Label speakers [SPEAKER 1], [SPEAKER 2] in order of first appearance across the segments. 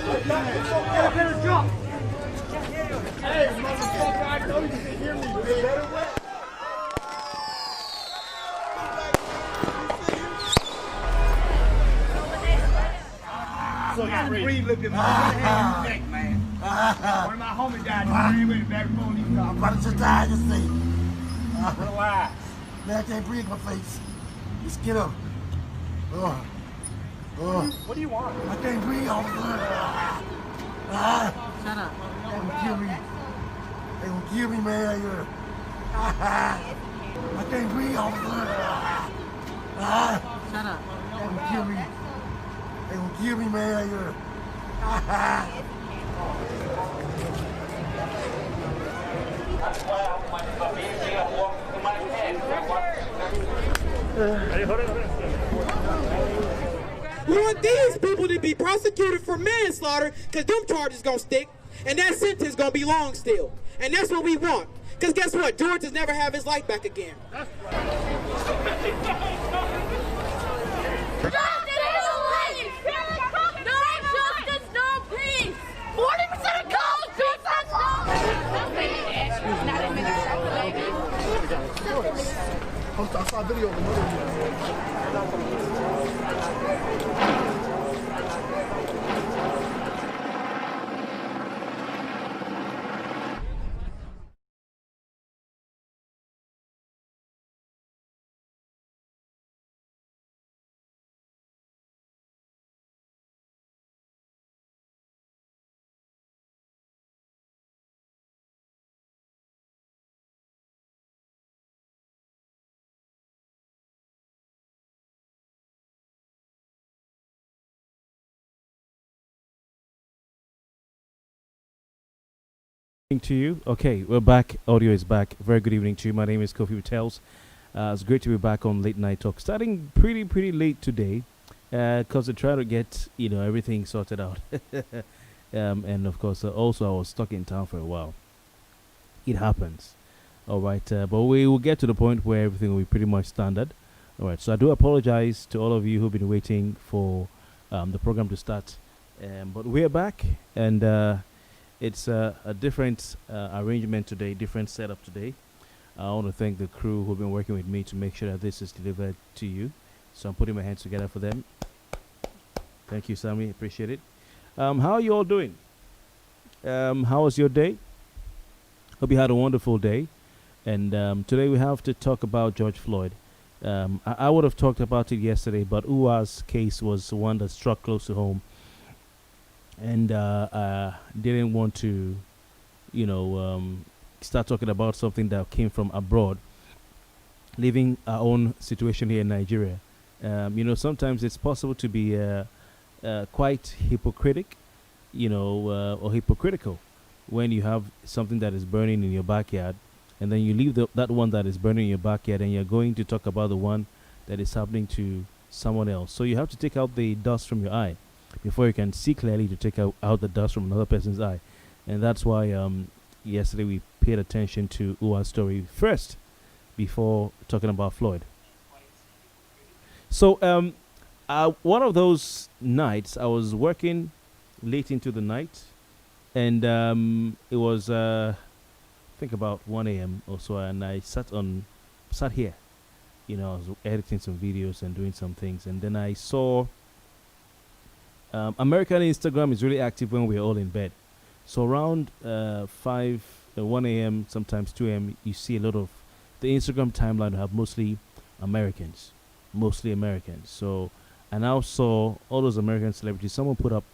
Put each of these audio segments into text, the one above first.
[SPEAKER 1] better jump. Hey, motherfucker, I know you can hear me, bitch. Breathe, look at me. Neck, man. One of my homies died. With the back phone.
[SPEAKER 2] I'm about to just die, just say.
[SPEAKER 1] Relax.
[SPEAKER 2] Man, I can't breathe in my face. Just get up.
[SPEAKER 1] What do you want?
[SPEAKER 2] I can't breathe, officer.
[SPEAKER 3] Shut up.
[SPEAKER 2] They gonna kill me. They gonna kill me, man. I can't breathe, officer.
[SPEAKER 3] Shut up.
[SPEAKER 2] They gonna kill me. They gonna kill me, man.
[SPEAKER 4] We want these people to be prosecuted for manslaughter, because them charges gonna stick, and that sentence gonna be long still. And that's what we want. Because guess what? George has never have his life back again.
[SPEAKER 2] I saw a video of the
[SPEAKER 5] To you. Okay, we're back. Audio is back. Very good evening to you. My name is Kofi Bartels. It's great to be back on Late Night Talk. Starting pretty late today, because I try to get everything sorted out. And of course, also I was stuck in town for a while. It happens. All right, but we will get to the point where everything will be pretty much standard. All right, so I do apologize to all of you who've been waiting for the program to start, but we're back and. It's a different arrangement today, different setup today. I want to thank the crew who've been working with me to make sure that this is delivered to you. So I'm putting my hands together for them. Thank you, Sammy. Appreciate it. How are you all doing? How was your day? Hope you had a wonderful day. And today we have to talk about George Floyd. I would have talked about it yesterday, but Uwa's case was one that struck close to home. And didn't want to, start talking about something that came from abroad, leaving our own situation here in Nigeria. Sometimes it's possible to be quite hypocritic, or hypocritical when you have something that is burning in your backyard, and then you leave that one that is burning in your backyard, and you're going to talk about the one that is happening to someone else. So you have to take out the dust from your eye before you can see clearly to take out the dust from another person's eye. And that's why yesterday we paid attention to Uwa's story first before talking about Floyd. So one of those nights I was working late into the night, and it was I think about 1 a.m. or so, and I sat here. I was editing some videos and doing some things, and then I saw American Instagram is really active when we're all in bed. So around 1 a.m., sometimes 2 a.m., you see a lot of the Instagram timeline have mostly Americans. So I now saw all those American celebrities. Someone put up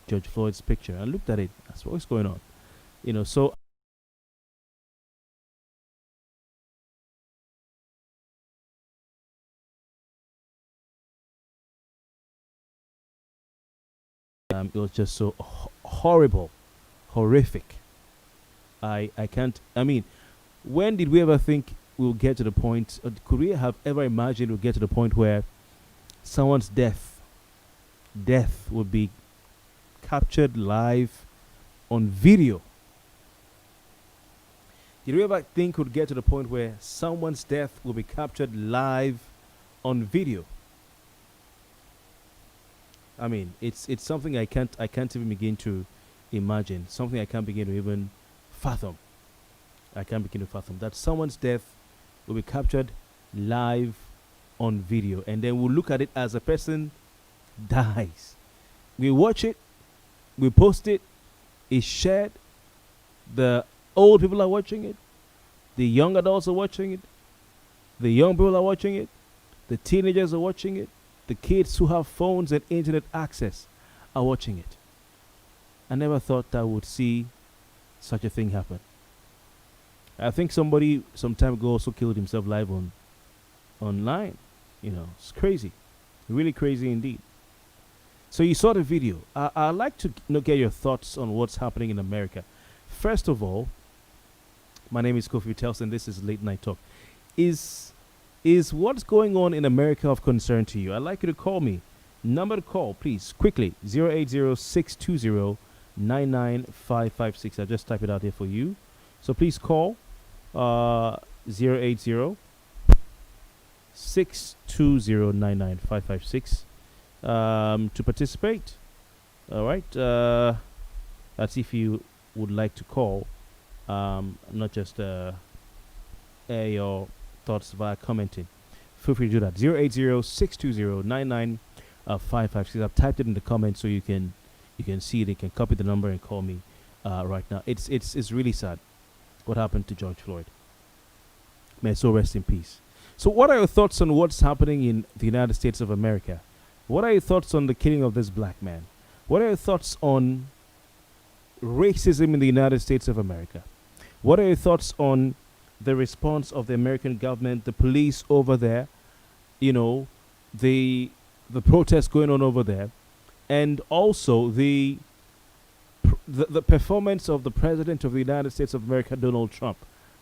[SPEAKER 5] George Floyd's picture. I looked at it. That's what's going on. So it was just so horrible, horrific. I can't. I mean, when did we ever think we'll get to the point? Or could we have ever imagined we'll get to the point where someone's death would be captured live on video? Did we ever think we'd get to the point where someone's death will be captured live on video? I mean, it's something I can't even begin to imagine. Something I can't begin to even fathom. I can't begin to fathom that someone's death will be captured live on video, and then we'll look at it as a person dies. We watch it, we post it, it's shared. The old people are watching it, the young adults are watching it, the young people are watching it, the teenagers are watching it, the kids who have phones and internet access are watching it. I never thought I would see such a thing happen. I think somebody some time ago also killed himself live online. It's crazy. Really crazy indeed. So you saw the video. I'd like to get your thoughts on what's happening in America. First of all, my name is Kofi Bartels, and this is Late Night Talk. Is what's going on in America of concern to you? I'd like you to call me. Number to call, please, quickly, 080-620-99556. I'll just type it out here for you. So please call 080-620-99556 to participate. All right. That's if you would like to call, not just air your thoughts via commenting. Feel free to do that. 080-620-99556. I've typed it in the comments so you can see it. You can copy the number and call me right now. It's really sad what happened to George Floyd. May so rest in peace. So what are your thoughts on what's happening in the United States of America? What are your thoughts on the killing of this black man? What are your thoughts on racism in the United States of America? What are your thoughts on the response of the American government, the police over there, the protests going on over there, and also the performance of the President of the United States of America, Donald Trump?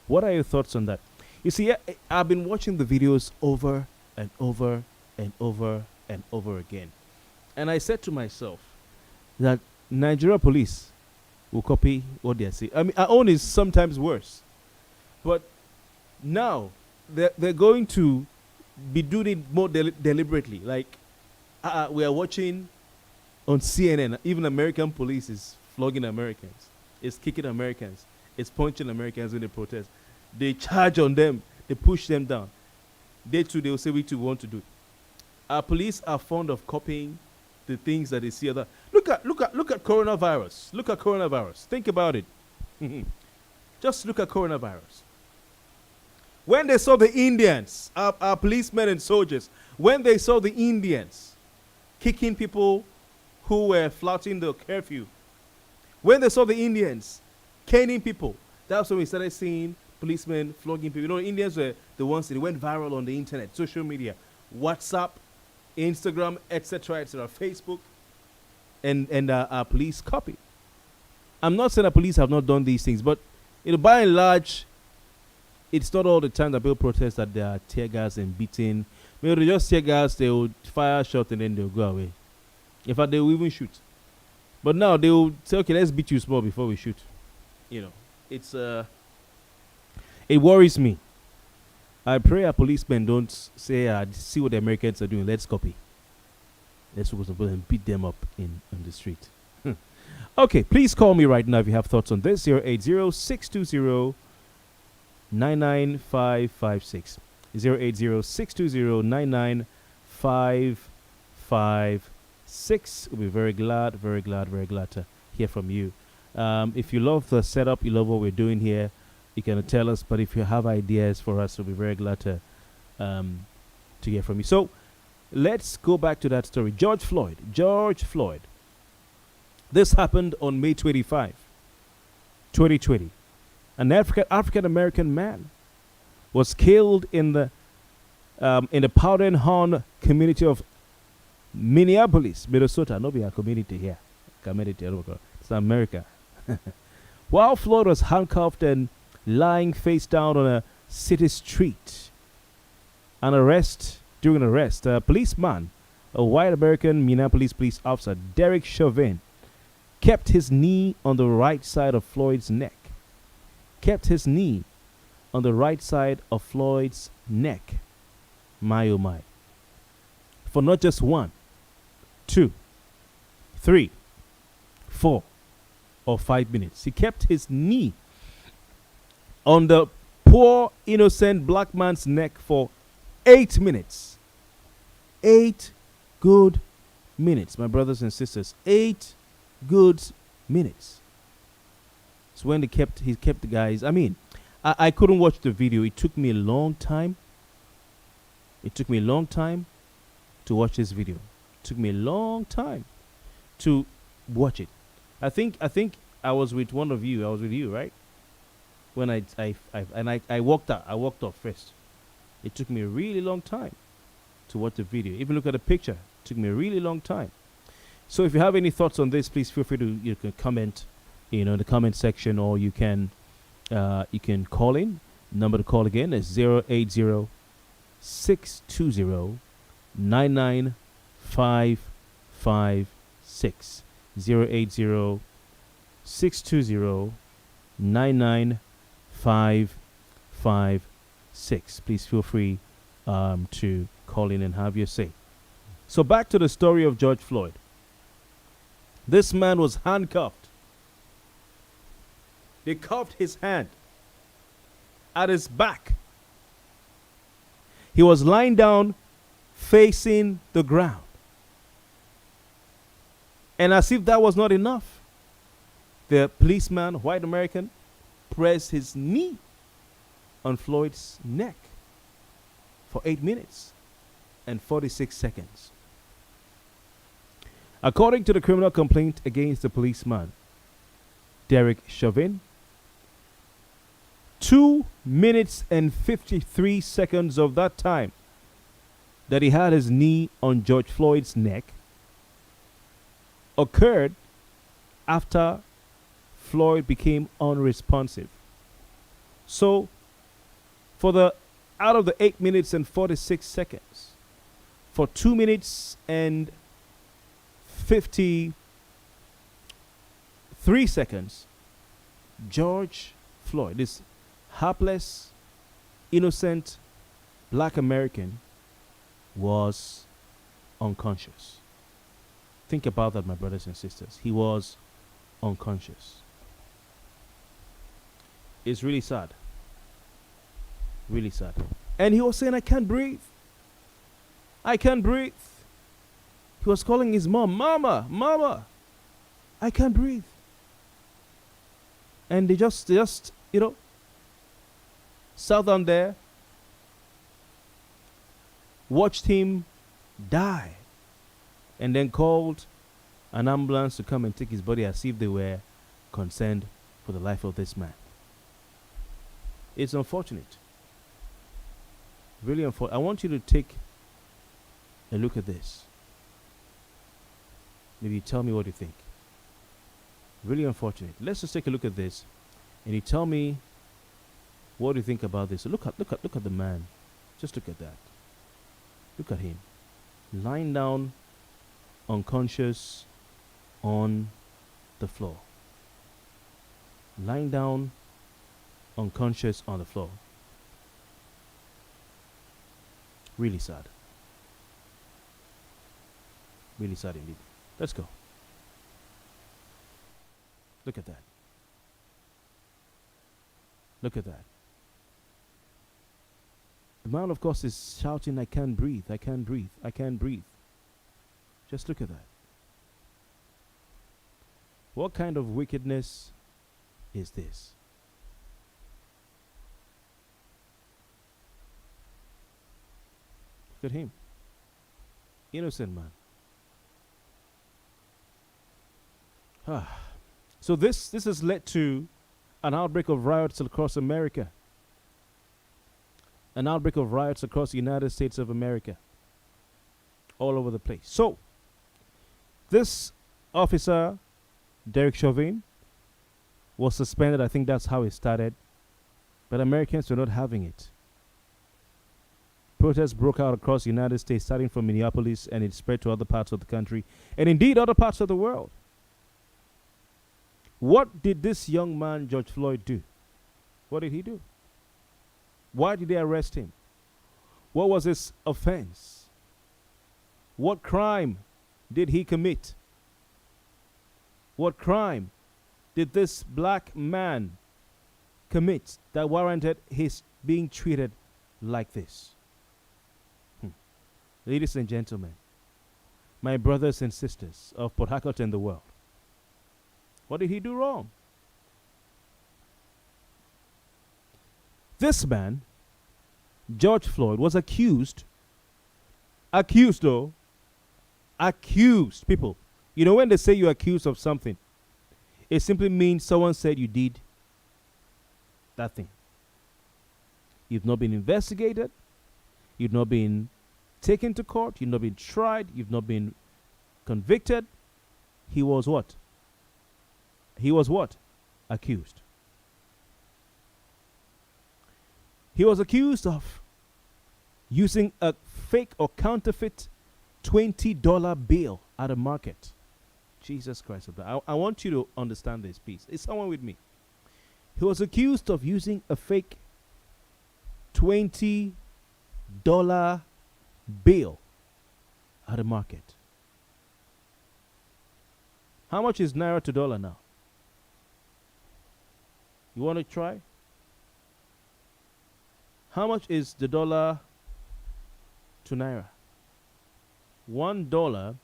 [SPEAKER 5] What are your thoughts on that? You see, I've been watching the videos over and over and over and over again. And I said to myself that Nigeria police will copy what they say. I mean, our own is sometimes worse. But now they're going to be doing it more deliberately. Like, we are watching on CNN, even American police is flogging Americans. It's kicking Americans. It's punching Americans when they protest. They charge on them. They push them down. They will say, we too want to do it. Our police are fond of copying the things that they see other. Look at coronavirus. Look at coronavirus. Think about it. Just look at coronavirus. When they saw the Indians, our policemen and soldiers, when they saw the Indians kicking people who were flouting the curfew, when they saw the Indians caning people, that's when we started seeing policemen flogging people. Indians were the ones that went viral on the internet, social media, WhatsApp, Instagram, etc., Facebook, and our police copy. I'm not saying that police have not done these things, but by and large, it's not all the time that people protest that they are tear gas and beating. Maybe they just tear gas, they will fire a shot and then they'll go away. In fact, they will even shoot. But now they will say, okay, let's beat you small before we shoot. It's it worries me. I pray our policemen don't say, see what the Americans are doing, let's copy. Let's go and beat them up on the street. Okay, please call me right now if you have thoughts on this. 080-620-99556. 080-620-99556. We'll be very glad to hear from you. If you love the setup, you love what we're doing here, you can tell us. But if you have ideas for us, we'll be very glad to hear from you. So let's go back to that story. George Floyd. This happened on May 25, 2020. An African-American man was killed in the Powderhorn community of Minneapolis, Minnesota. No be a community here. It's America. While Floyd was handcuffed and lying face down on a city street. During an arrest, a policeman, a white American Minneapolis police officer, Derek Chauvin, kept his knee on the right side of Floyd's neck. My oh my. For not just one, two, 3, 4, or 5 minutes. He kept his knee on the poor, innocent black man's neck for 8 minutes. 8 good minutes, my brothers and sisters. 8 good minutes. It's when he kept the guys. I mean, I couldn't watch the video. It took me a long time. It took me a long time to watch this video. It took me a long time to watch it. I think I was with one of you. I was with you, right? When I walked out. I walked off first. It took me a really long time to watch the video. Even look at the picture. It took me a really long time. So if you have any thoughts on this, please feel free to you can comment, in the comment section, or you can call in. Number to call again is 080 620 99556. 080 620 99556. Please feel free to call in and have your say. So back to the story of George Floyd. This man was handcuffed. They cuffed his hand at his back. He was lying down facing the ground. And as if that was not enough, the policeman, white American, pressed his knee on Floyd's neck for 8 minutes and 46 seconds. According to the criminal complaint against the policeman, Derek Chauvin, 2 minutes and 53 seconds of that time that he had his knee on George Floyd's neck occurred after Floyd became unresponsive. So, out of the 8 minutes and 46 seconds, for 2 minutes and 53 seconds, George Floyd, this hapless, innocent black American, was unconscious. Think about that, my brothers and sisters. He was unconscious. It's really sad. Really sad. And he was saying, I can't breathe. I can't breathe. He was calling his mom, Mama, Mama, I can't breathe. And they just sat down there, watched him die, and then called an ambulance to come and take his body as if they were concerned for the life of this man. It's unfortunate. Really unfortunate. I want you to take a look at this. Maybe you tell me what you think. Really unfortunate. Let's just take a look at this, and you tell me what you think about this. So look at the man. Just look at that. Look at him, lying down, unconscious, on the floor. Lying down, unconscious on the floor. Really sad. Really sad indeed. Let's go. Look at that. Look at that. The man, of course, is shouting, I can't breathe, I can't breathe, I can't breathe. Just look at that. What kind of wickedness is this? Look at him. Innocent man. So this has led to an outbreak of riots across America. An outbreak of riots across the United States of America. All over the place. So, this officer, Derek Chauvin, was suspended. I think that's how it started. But Americans were not having it. Protests broke out across the United States, starting from Minneapolis, and it spread to other parts of the country, and indeed other parts of the world. What did this young man, George Floyd, do? What did he do? Why did they arrest him? What was his offense? What crime did he commit? What crime did this black man commit that warranted his being treated like this? Ladies and gentlemen, my brothers and sisters of Port Harcourt and the world, what did he do wrong? This man, George Floyd, was accused, people. You know, when they say you're accused of something, it simply means someone said you did that thing. You've not been investigated. You've not been taken to court. You've not been tried. You've not been convicted. He was what? He was what? Accused. He was accused of using a fake or counterfeit $20 bill at a market. Jesus Christ. I want you to understand this, please. Is someone with me? He was accused of using a fake $20 bill at a market. How much is naira to dollar now? You want to try? How much is the dollar to naira? $1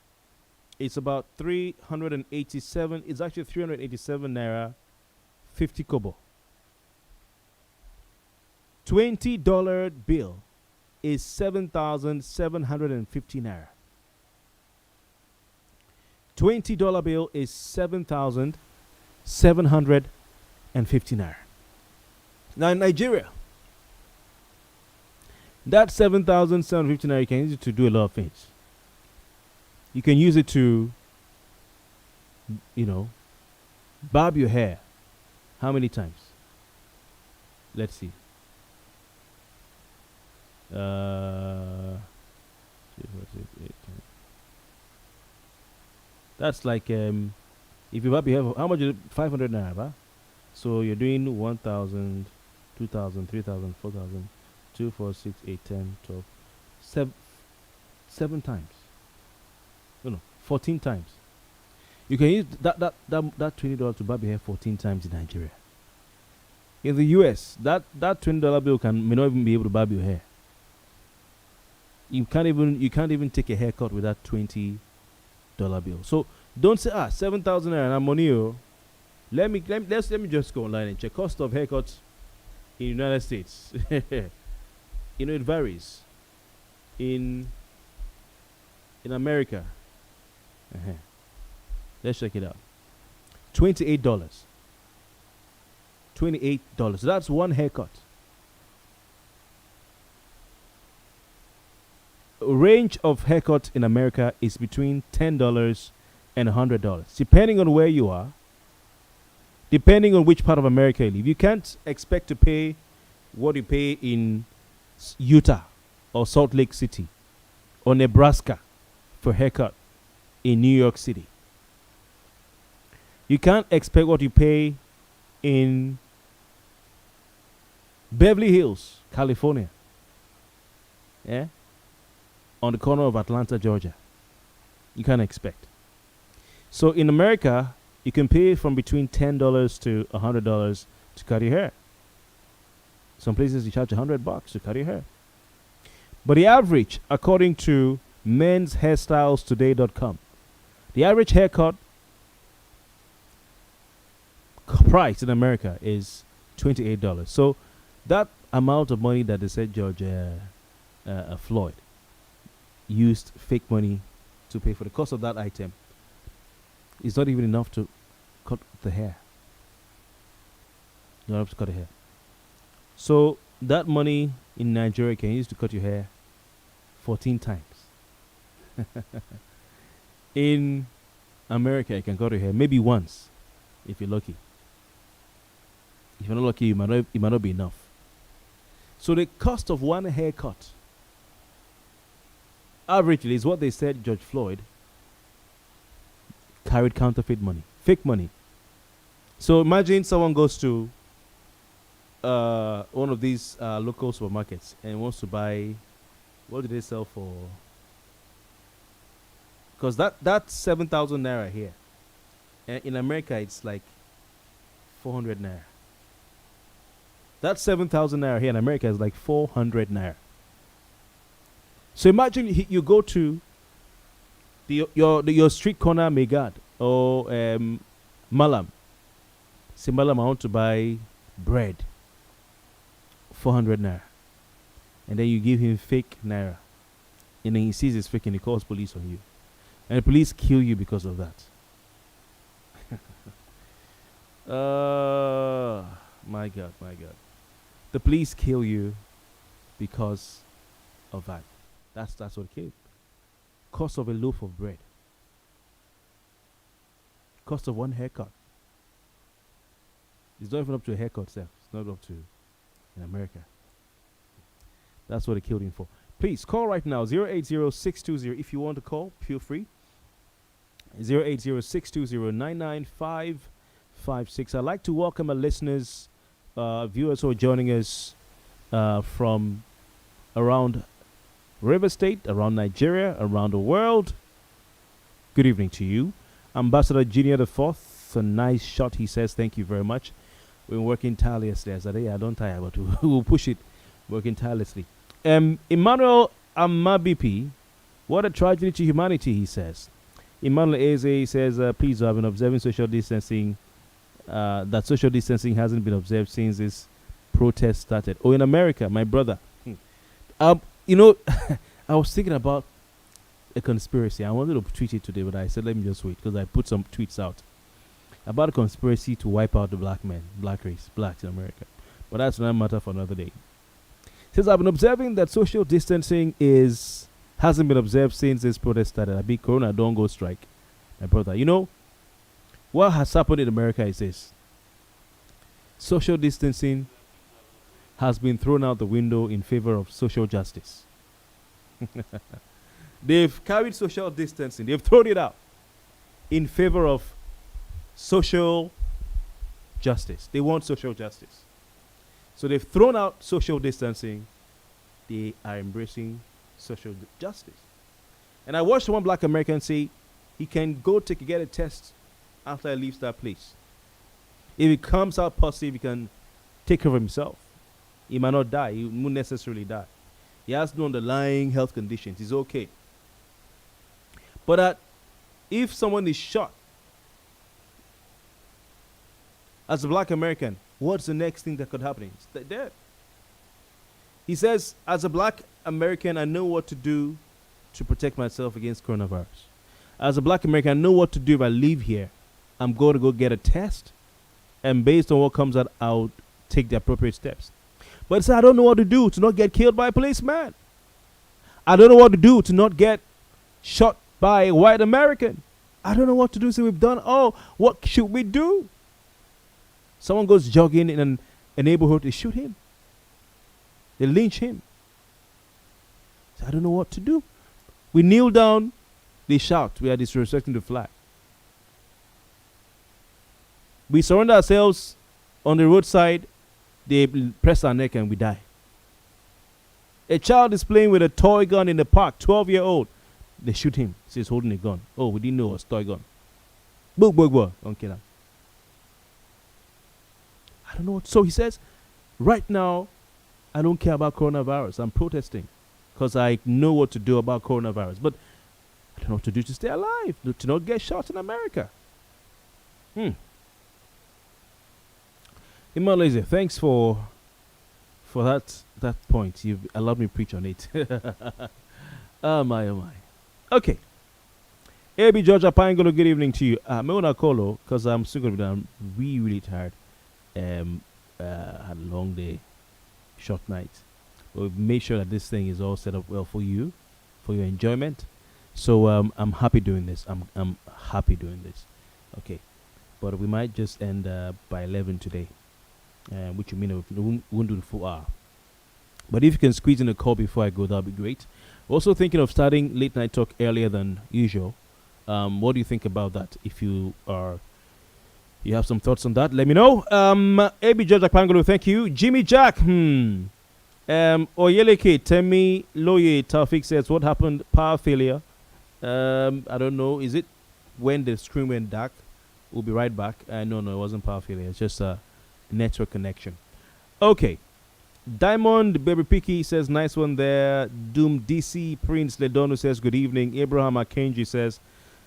[SPEAKER 5] is about 387. It's actually 387 naira, 50 kobo. $20 bill is 7,750 naira. $20 bill is 7,750 naira. Now in Nigeria, that 7,750 naira, you can use it to do a lot of things. You can use it to, barb your hair. How many times? Let's see. 3, 4, 6, 8, 10. That's like if you barb your hair, how much is it? 500 naira, ba? So you're doing 1,000, 2,000, 3,000, 4,000, 2, 4, 6, 8, 10, 12, 7 times. No, 14 times. You can use that $20 to barb your hair 14 times in Nigeria. In the US, that $20 bill may not even be able to barb your hair. You can't even take a haircut with that $20 bill. So don't say 7,000 naira and money. Let me just go online and check cost of haircuts in the United States. It varies. In America, let's check it out. $28. $28. That's one haircut. Range of haircut in America is between $10 and $100, depending on where you are, depending on which part of America you live. You can't expect to pay what you pay in Utah or Salt Lake City or Nebraska for haircut in New York City. You can't expect what you pay in Beverly Hills, California. Yeah? On the corner of Atlanta, Georgia. You can't expect. So in America, you can pay from between $10 to $100 to cut your hair. Some places you charge $100 to cut your hair. But the average, according to menshairstylestoday.com, the average haircut price in America is $28. So that amount of money that they said George Floyd used fake money to pay for the cost of that item is not even enough to cut the hair. Not enough to cut the hair. So that money in Nigeria can use to cut your hair 14 times. In America, you can cut your hair maybe once, if you're lucky. If you're not lucky, it might not be enough. So the cost of one haircut, averagely, is what they said George Floyd carried counterfeit money, fake money. So imagine someone goes to one of these local supermarkets and wants to buy, what do they sell for? Because that's 7,000 naira here. In America, it's like 400 naira. That 7,000 naira here in America is like 400 naira. So imagine you go to your street corner Megad or Malam. Say, Malam, I want to buy bread. 400 naira. And then you give him fake naira. And then he sees it's fake and he calls police on you. And the police kill you because of that. My God, my God. The police kill you because of that. That's what killed. Cost of a loaf of bread. Cost of one haircut. It's not even up to a haircut, sir. It's not up to in America. That's what they killed him for. Please call right now 080-620. If you want to call, feel free. 080-620-99556. I'd like to welcome our listeners, viewers who are joining us from around River State, around Nigeria, around the world. Good evening to you. Ambassador Junior the Fourth, a nice shot, he says. Thank you very much. We've been working tirelessly. I don't tire, but we'll push it. Working tirelessly. Emmanuel Amabipi, what a tragedy to humanity, he says. Emmanuel Eze says, please, I've been observing social distancing. That social distancing hasn't been observed since this protest started. Oh, in America, my brother. You know, I was thinking about a conspiracy. I wanted to tweet it today, but I said, let me just wait, because I put some tweets out about a conspiracy to wipe out the black men, black race, blacks in America. But that's not a matter for another day. It says, I've been observing that social distancing hasn't been observed since this protest started. I beat Corona, don't go strike. My brother, you know, what has happened in America is this. Social distancing has been thrown out the window in favor of social justice. They've carried social distancing. They've thrown it out in favor of social justice. They want social justice. So they've thrown out social distancing. They are embracing social justice. And I watched one black American say he can go get a test after he leaves that place. If it comes out positive, he can take care of himself. He might not die. He won't necessarily die. He has no underlying health conditions. He's okay. But if someone is shot, as a black American, what's the next thing that could happen? He's dead. He says, as a black American, I know what to do to protect myself against coronavirus. As a black American, I know what to do if I leave here. I'm going to go get a test. And based on what comes out, I'll take the appropriate steps. But he said, I don't know what to do to not get killed by a policeman. I don't know what to do to not get shot by a white American. I don't know what to do. So we've done, what should we do? Someone goes jogging in a neighborhood, they shoot him. They lynch him. So I don't know what to do. We kneel down, they shout, we are disrespecting the flag. We surrender ourselves on the roadside, they press our neck and we die. A child is playing with a toy gun in the park, 12-year-old. They shoot him. He's holding a gun. Oh, we didn't know it was a toy gun. Boom, boom, boom. Don't kill him. I don't know what. So he says, right now, I don't care about coronavirus. I'm protesting because I know what to do about coronavirus. But I don't know what to do to stay alive, to not get shot in America. Imalaise, thanks for that point. You've allowed me to preach on it. Oh my. Okay. AB George Apangolo, good evening to you. I'm going to call because I'm still going to be done. I'm really, really tired. Had a long day, short night. But we've made sure that this thing is all set up well for you, for your enjoyment. So I'm happy doing this. I'm happy doing this. Okay. But we might just end by 11 today. Which we won't do the full hour. But if you can squeeze in a call before I go, that'll be great. Also thinking of starting late night talk earlier than usual. What do you think about that? If you have some thoughts on that, let me know. AB George Akpangolo, thank you. Jimmy Jack, Oyeleke Temi Loye Taufik says, what happened? Power failure. I don't know. Is it when the screen went dark? We'll be right back. No, it wasn't power failure. It's just a network connection. Okay. Diamond Baby Picky says, nice one there. Doom DC Prince Ledono says, good evening. Abraham Akenji says,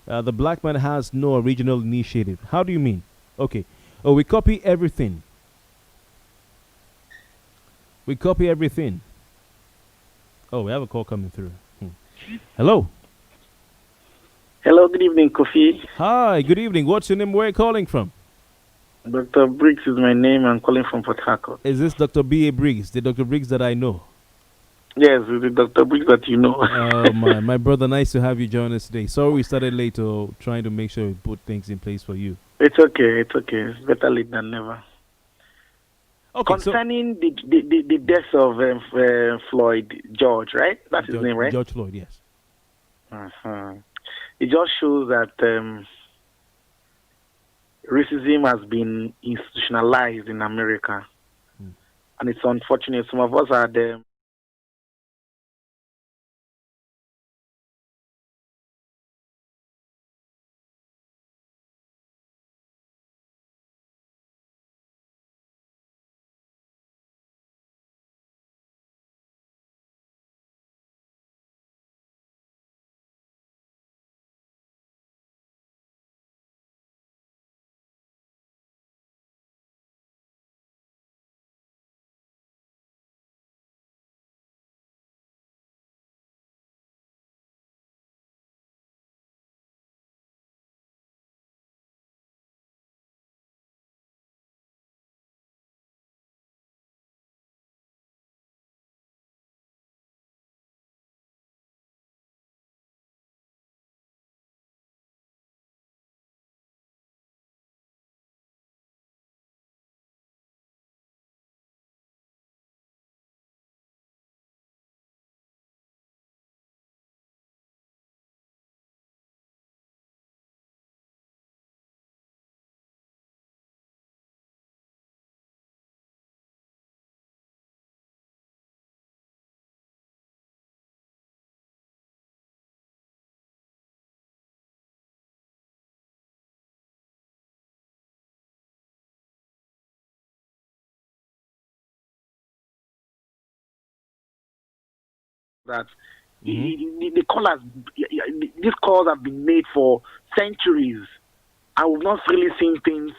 [SPEAKER 5] the black man has no original initiative. How do you mean? Okay. Oh, we copy everything. We copy everything. Oh, we have a call coming through. Hello.
[SPEAKER 3] Hello, good evening, Kofi.
[SPEAKER 5] Hi, good evening. What's your name? Where are you calling from?
[SPEAKER 3] Dr. Briggs is my name. I'm calling from Port Harcourt.
[SPEAKER 5] Is this Dr. B.A. Briggs, the Dr. Briggs that I know?
[SPEAKER 3] Yes, it's the Dr. Briggs that you know.
[SPEAKER 5] Oh, my brother, nice to have you join us today. Sorry we started late, trying to make sure we put things in place for you.
[SPEAKER 3] It's okay. It's better late than never.
[SPEAKER 5] Okay,
[SPEAKER 3] concerning the death of Floyd, George, right? That's his name, right?
[SPEAKER 5] George Floyd, yes.
[SPEAKER 3] Uh-huh. It just shows that racism has been institutionalized in America. And it's unfortunate. Some of us are there. That the callers, these calls have been made for centuries, and we've not really seen things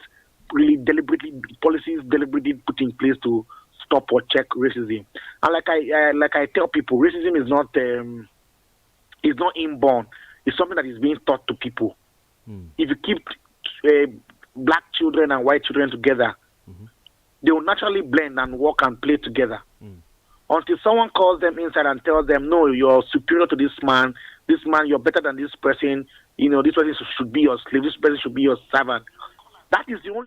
[SPEAKER 3] really deliberately, policies deliberately put in place to stop or check racism. And like I tell people, racism is not inborn. It's something that is being taught to people. If you keep black children and white children together, they will naturally blend and work and play together. Until someone calls them inside and tells them, no, you're superior to this man, you're better than this person, this person should be your slave, this person should be your servant. That is the only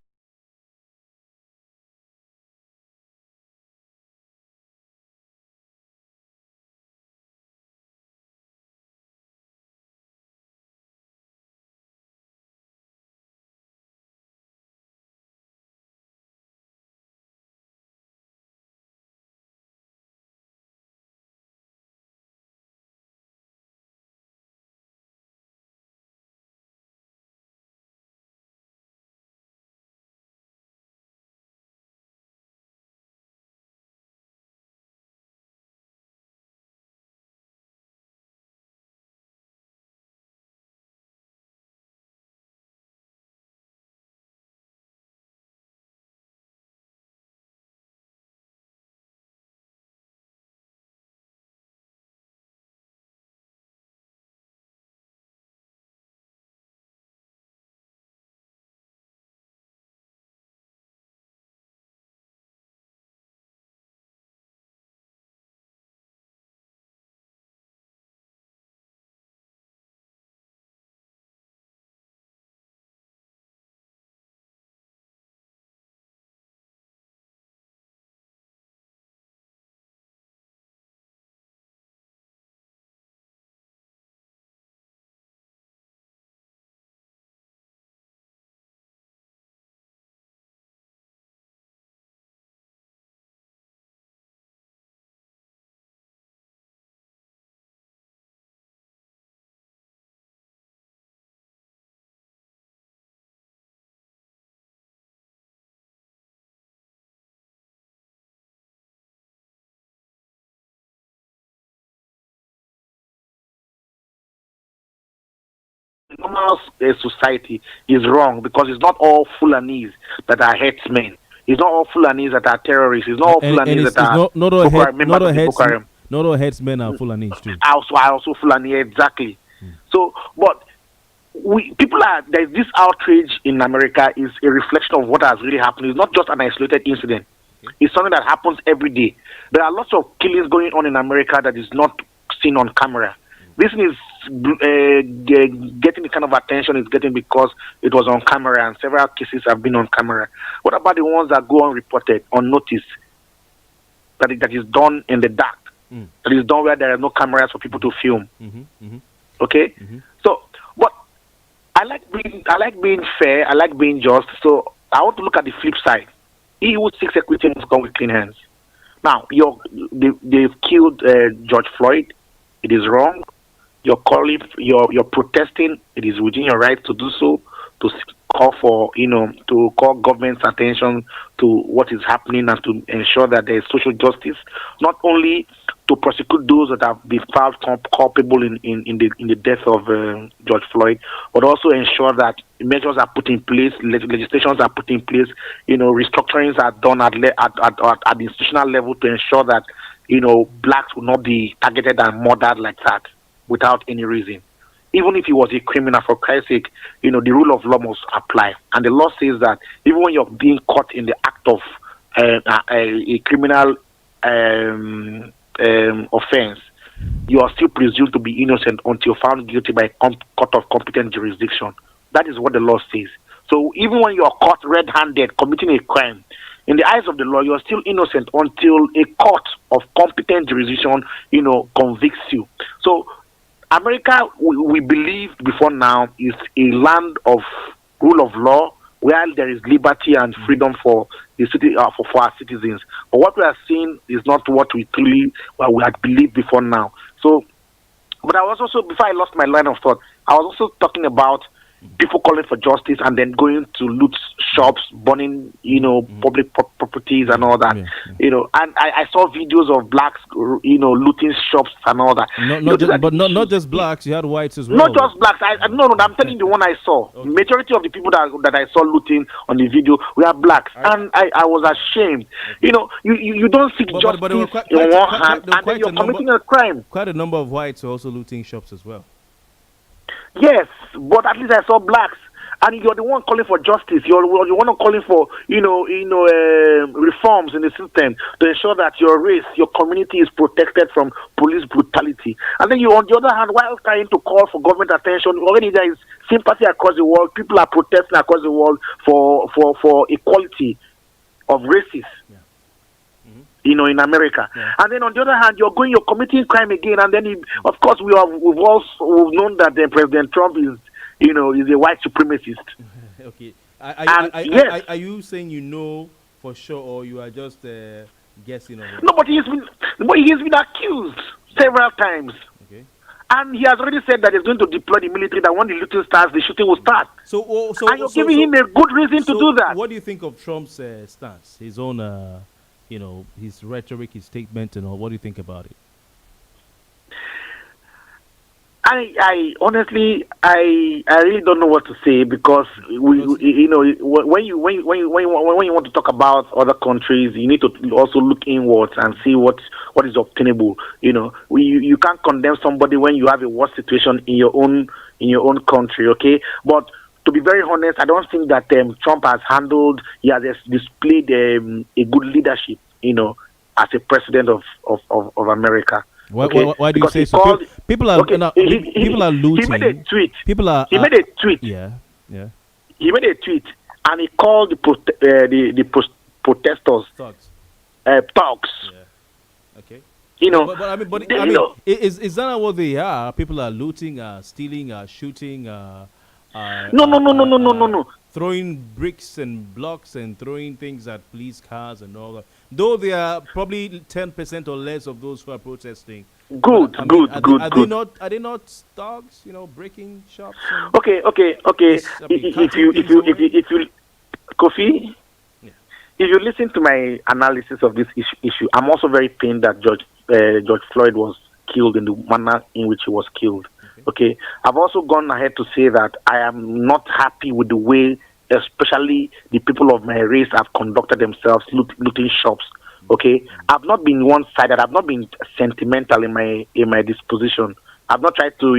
[SPEAKER 3] normal society is wrong, because it's not all Fulanis that are headsmen. It's not all Fulanis that are terrorists. It's not all Fulanis
[SPEAKER 5] it's
[SPEAKER 3] that are
[SPEAKER 5] not all
[SPEAKER 3] members of the Boko Haram.
[SPEAKER 5] not all headsmen are Fulanis too.
[SPEAKER 3] Also Fulani, exactly. So, but there's this outrage in America is a reflection of what has really happened. It's not just an isolated incident. It's something that happens every day. There are lots of killings going on in America that is not seen on camera. This is getting the kind of attention it's getting because it was on camera, and several cases have been on camera. What about the ones that go unreported, unnoticed, that is done in the dark, that is done where there are no cameras for people to film? Okay? So, but I like being fair, I like being just, so I want to look at the flip side. He who seeks equity must come with clean hands. Now, they've killed George Floyd. It is wrong. You're protesting. It is within your right to do so, to call for, to call government's attention to what is happening and to ensure that there is social justice, not only to prosecute those that have been found culpable in the death of George Floyd, but also ensure that measures are put in place, legislations are put in place, restructurings are done at the institutional level to ensure that blacks will not be targeted and murdered like that without any reason. Even if he was a criminal, for Christ's sake, the rule of law must apply. And the law says that even when you're being caught in the act of a criminal offense, you are still presumed to be innocent until found guilty by a court of competent jurisdiction. That is what the law says. So even when you are caught red-handed committing a crime, in the eyes of the law, you are still innocent until a court of competent jurisdiction, convicts you. So America, we believe before now, is a land of rule of law where there is liberty and freedom for the city, for our citizens. But what we are seeing is not what we had believed before now. So, but I was also, before I lost my line of thought, I was also talking about people calling for justice and then going to loot shops, burning, public properties and all that. And I saw videos of blacks, looting shops and all that.
[SPEAKER 5] Not just blacks. You had whites as well.
[SPEAKER 3] Not just blacks. I'm telling you the one I saw. Okay. Majority of the people that I saw looting on the video were blacks, and I was ashamed. You don't seek justice in one hand, and then you're committing a crime.
[SPEAKER 5] Quite a number of whites are also looting shops as well.
[SPEAKER 3] Yes, but at least I saw blacks, and you're the one calling for justice. You're the one calling for reforms in the system to ensure that your race, your community is protected from police brutality. And then you, on the other hand, while trying to call for government attention, already there is sympathy across the world. People are protesting across the world for equality of races. In America. Yeah. And then on the other hand, you're committing crime again, and then of course we've known that President Trump is a white supremacist.
[SPEAKER 5] Okay. Are you saying for sure, or you are just guessing?
[SPEAKER 3] No, but he's been accused several times. Okay. And he has already said that he's going to deploy the military, that when the looting starts, the shooting will start. And you're giving him a good reason to do that.
[SPEAKER 5] What do you think of Trump's stance, his own his rhetoric, his statement, and all? What do you think about it?
[SPEAKER 3] I honestly, I really don't know what to say, because when you want to talk about other countries, you need to also look inwards and see what is obtainable. You can't condemn somebody when you have a worse situation in your own country. Okay, but to be very honest, I don't think that Trump he has displayed a good leadership, as a president of America.
[SPEAKER 5] Why do you say so? People are looting.
[SPEAKER 3] He made a tweet.
[SPEAKER 5] He
[SPEAKER 3] made a tweet.
[SPEAKER 5] Yeah.
[SPEAKER 3] He made a tweet, and he called the protesters thugs.
[SPEAKER 5] Yeah. Okay. Is that what they are? People are looting, stealing, shooting.
[SPEAKER 3] No.
[SPEAKER 5] Throwing bricks and blocks and throwing things at police cars and all that. Though there are probably 10% or less of those who are protesting.
[SPEAKER 3] Good.
[SPEAKER 5] Are they not thugs? Breaking shops.
[SPEAKER 3] Okay. If you, Kofi, if you listen to my analysis of this issue, I'm also very pained that George Floyd was killed in the manner in which he was killed. Okay. I've also gone ahead to say that I am not happy with the way, especially the people of my race have conducted themselves, looting shops. Okay. I've not been one-sided. I've not been sentimental in my disposition. I've not tried to,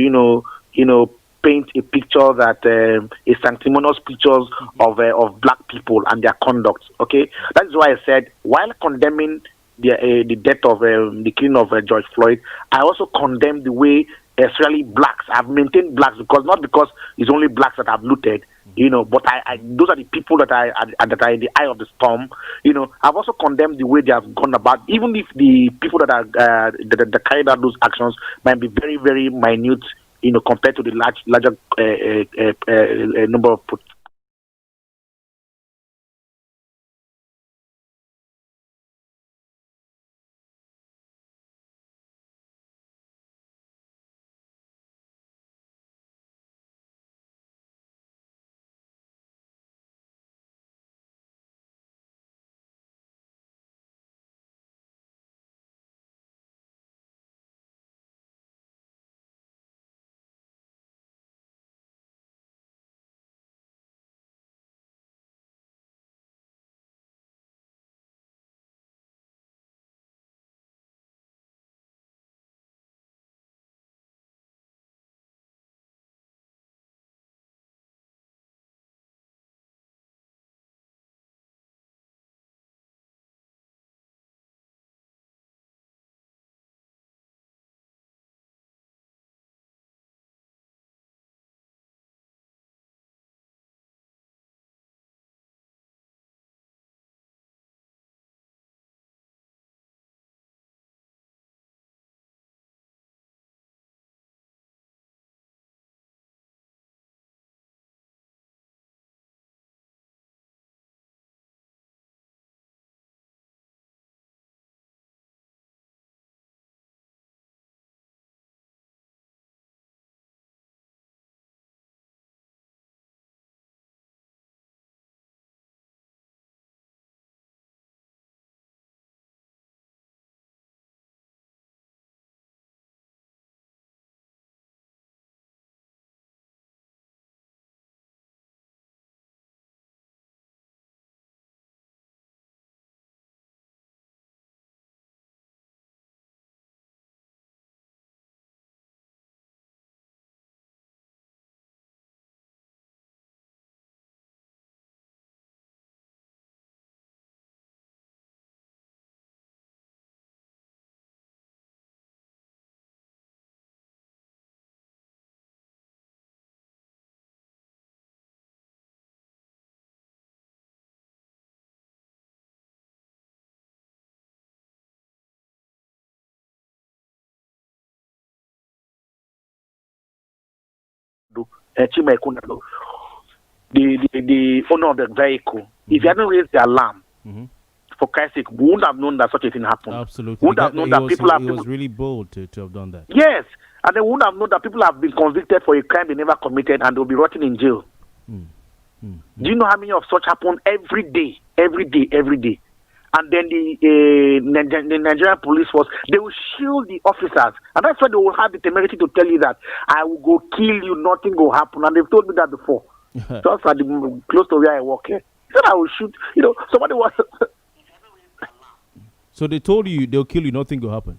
[SPEAKER 3] paint a picture that a sanctimonious pictures of black people and their conduct. Okay. That is why I said, while condemning the death of the killing of George Floyd, I also condemn the way, especially blacks. I've maintained blacks not because it's only blacks that I've looted, but I those are the people that are in the eye of the storm. I've also condemned the way they have gone about, even if the people that are that carried out those actions might be very, very minute, compared to the larger number of Chimekunado, the owner of the vehicle. If he hadn't raised the alarm, for Christ's sake, we wouldn't have known that such a thing happened.
[SPEAKER 5] Absolutely.
[SPEAKER 3] Wouldn't have known that people have.
[SPEAKER 5] He was really bold to have done that.
[SPEAKER 3] Yes, and they wouldn't have known that people have been convicted for a crime they never committed and they'll be rotting in jail. Do you know how many of such happen every day? And then the Nigerian police force, they will shield the officers. And that's why they will have the temerity to tell you that I will go kill you, nothing will happen. And they've told me that before. Just at close to where I work here. They said I will shoot. Somebody was...
[SPEAKER 5] So they told you they'll kill you, nothing will happen?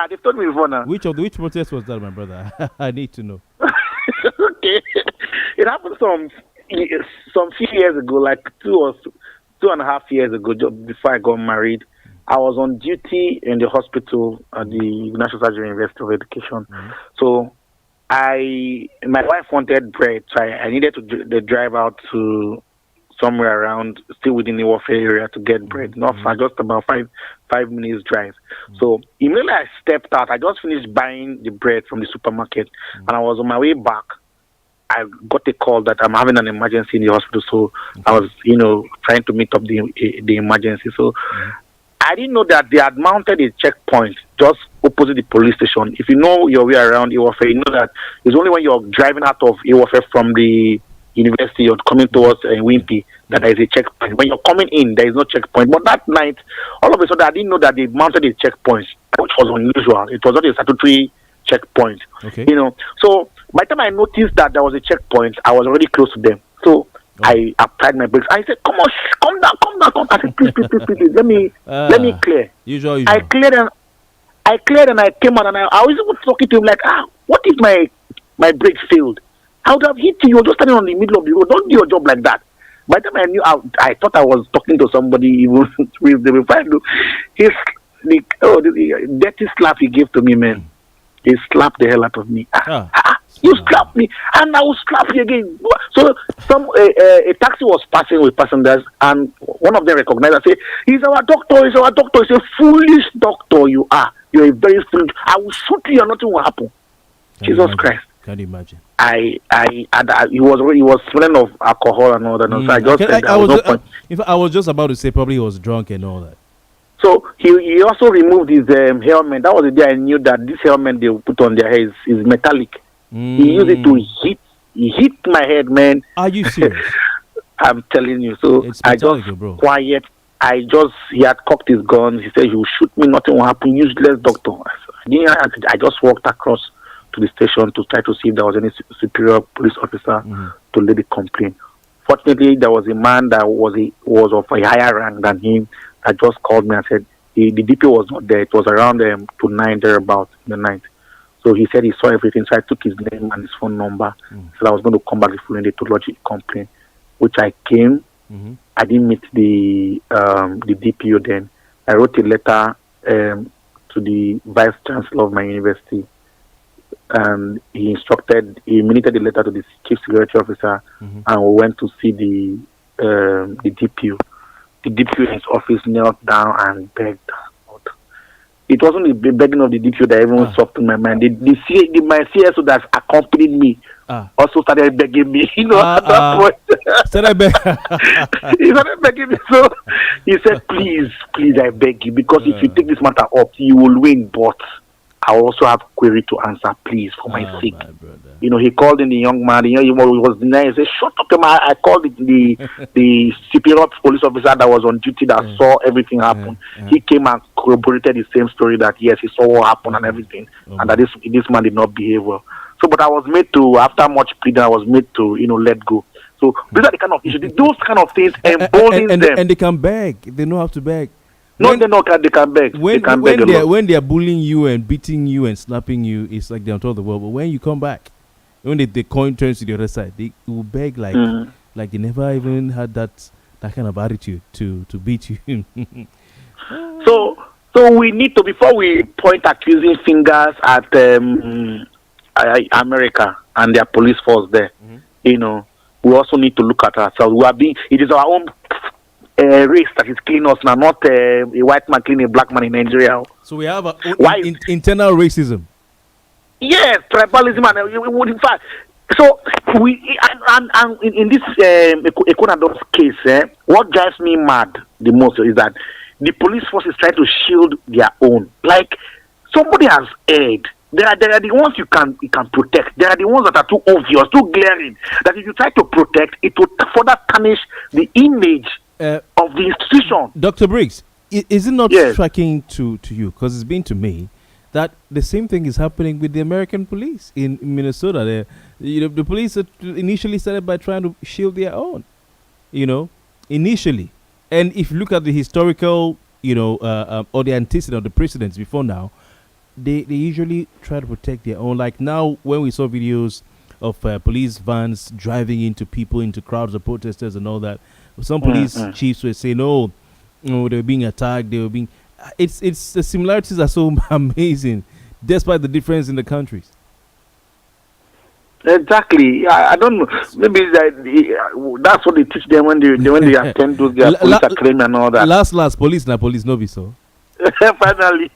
[SPEAKER 3] They've told me before now.
[SPEAKER 5] Which protest was that, my brother? I need to know.
[SPEAKER 3] Okay. It happened some few years ago, like 2.5 years ago, just before I got married. I was on duty in the hospital at the National Surgery University of Education. So my wife wanted bread, so I needed to drive out to somewhere around, still within the warfare area, to get bread. Not far, just about five minutes drive. So immediately I stepped out. I just finished buying the bread from the supermarket, and I was on my way back. I got a call that I'm having an emergency in the hospital, so I was, trying to meet up the emergency. So I didn't know that they had mounted a checkpoint just opposite the police station. If you know your way around Iwofe, you know that it's only when you're driving out of Iwofe from the university or coming towards Wimpy that there is a checkpoint. When you're coming in, there is no checkpoint. But that night, all of a sudden, I didn't know that they mounted a checkpoint, which was unusual. It was not a statutory checkpoint.
[SPEAKER 5] Okay.
[SPEAKER 3] So by the time I noticed that there was a checkpoint, I was already close to them. So I applied my brakes. I said, "Come on, come down. I said, please, let me clear."
[SPEAKER 5] Usual.
[SPEAKER 3] I cleared and I came out and I was even talking to him like, what if my brakes failed? I would have hit you. You're just standing on the middle of the road. Don't do your job like that. By the time I knew, I thought I was talking to somebody even reasonable. The dirty slap he gave to me, man. He slapped the hell out of me. You slapped me, and I will slap you again. So a taxi was passing with passengers, and one of them recognized and said, "He's our doctor. He's our doctor." He's a foolish doctor. You are. You're a very foolish. I will shoot you, and nothing will happen. Jesus Christ.
[SPEAKER 5] Can you imagine?
[SPEAKER 3] He was smelling of alcohol and all that. So I just said
[SPEAKER 5] I was just about to say probably he was drunk and all that.
[SPEAKER 3] So he also removed his helmet. That was the day I knew that this helmet they put on their head is metallic. He used it to hit my head, man.
[SPEAKER 5] Are you serious?
[SPEAKER 3] I'm telling you. So I just quiet. He had cocked his gun. He said, "You shoot me, nothing will happen. Useless doctor." I just walked across to the station to try to see if there was any superior police officer to lay the complaint. Fortunately, there was a man that was of a higher rank than him that just called me and said the DP was not there. It was around to 9 thereabouts in the night. So he said he saw everything. So I took his name and his phone number. So I was going to come back the following day to lodge a complaint, which I came. I didn't meet the DPO then. I wrote a letter to the vice chancellor of my university, and he minuted the letter to the chief security officer, and we went to see the DPO. The DPO in his office knelt down and begged. It wasn't the begging of the DPO that even softened my mind. My CSO that accompanied me also started begging me. At that point. He started begging me. So he said, please, I beg you, because if you take this matter up, you will win, but I also have query to answer, please, for my sake. He called in the young man. He was denying. He said, "Shut up, man." I called the superior police officer that was on duty that saw everything happen. He came and corroborated the same story that yes, he saw what happened and everything, and that this man did not behave well. So, but I was made to, after much pleading, I was made to let go. So these are the kind of issues. Those kind of things embolden them.
[SPEAKER 5] And they can beg. They know how to beg.
[SPEAKER 3] They can beg.
[SPEAKER 5] When they are bullying you and beating you and slapping you, it's like they're on top of the world. But when you come back, when the coin turns to the other side, they will beg like they never even had that kind of attitude to beat you.
[SPEAKER 3] So we need to, before we point accusing fingers at America and their police force there, we also need to look at ourselves. It is our own race that is killing us now, not a white man killing a black man in Nigeria.
[SPEAKER 5] So we have internal racism. Yes,
[SPEAKER 3] tribalism, and in fact, so we and in this Ecuador's case, what drives me mad the most is that the police force is trying to shield their own. Like somebody has erred. There are the ones you can protect. There are the ones that are too obvious, too glaring, that if you try to protect, it will further tarnish the image of the institution.
[SPEAKER 5] Dr. Briggs, is it not striking to you, because it's been to me, that the same thing is happening with the American police in Minnesota? The police initially started by trying to shield their own, initially. And if you look at the historical, or the antecedent of the precedents before now, they usually try to protect their own. Like now, when we saw videos of police vans driving into people, into crowds of protesters and all that, some police chiefs were saying, "Oh, they were being attacked. They were being." The similarities are so amazing, despite the difference in the countries.
[SPEAKER 3] Exactly. I don't know. Maybe that's what they teach them when they attend to their police academy and all that.
[SPEAKER 5] Last police na police no be so.
[SPEAKER 3] Finally.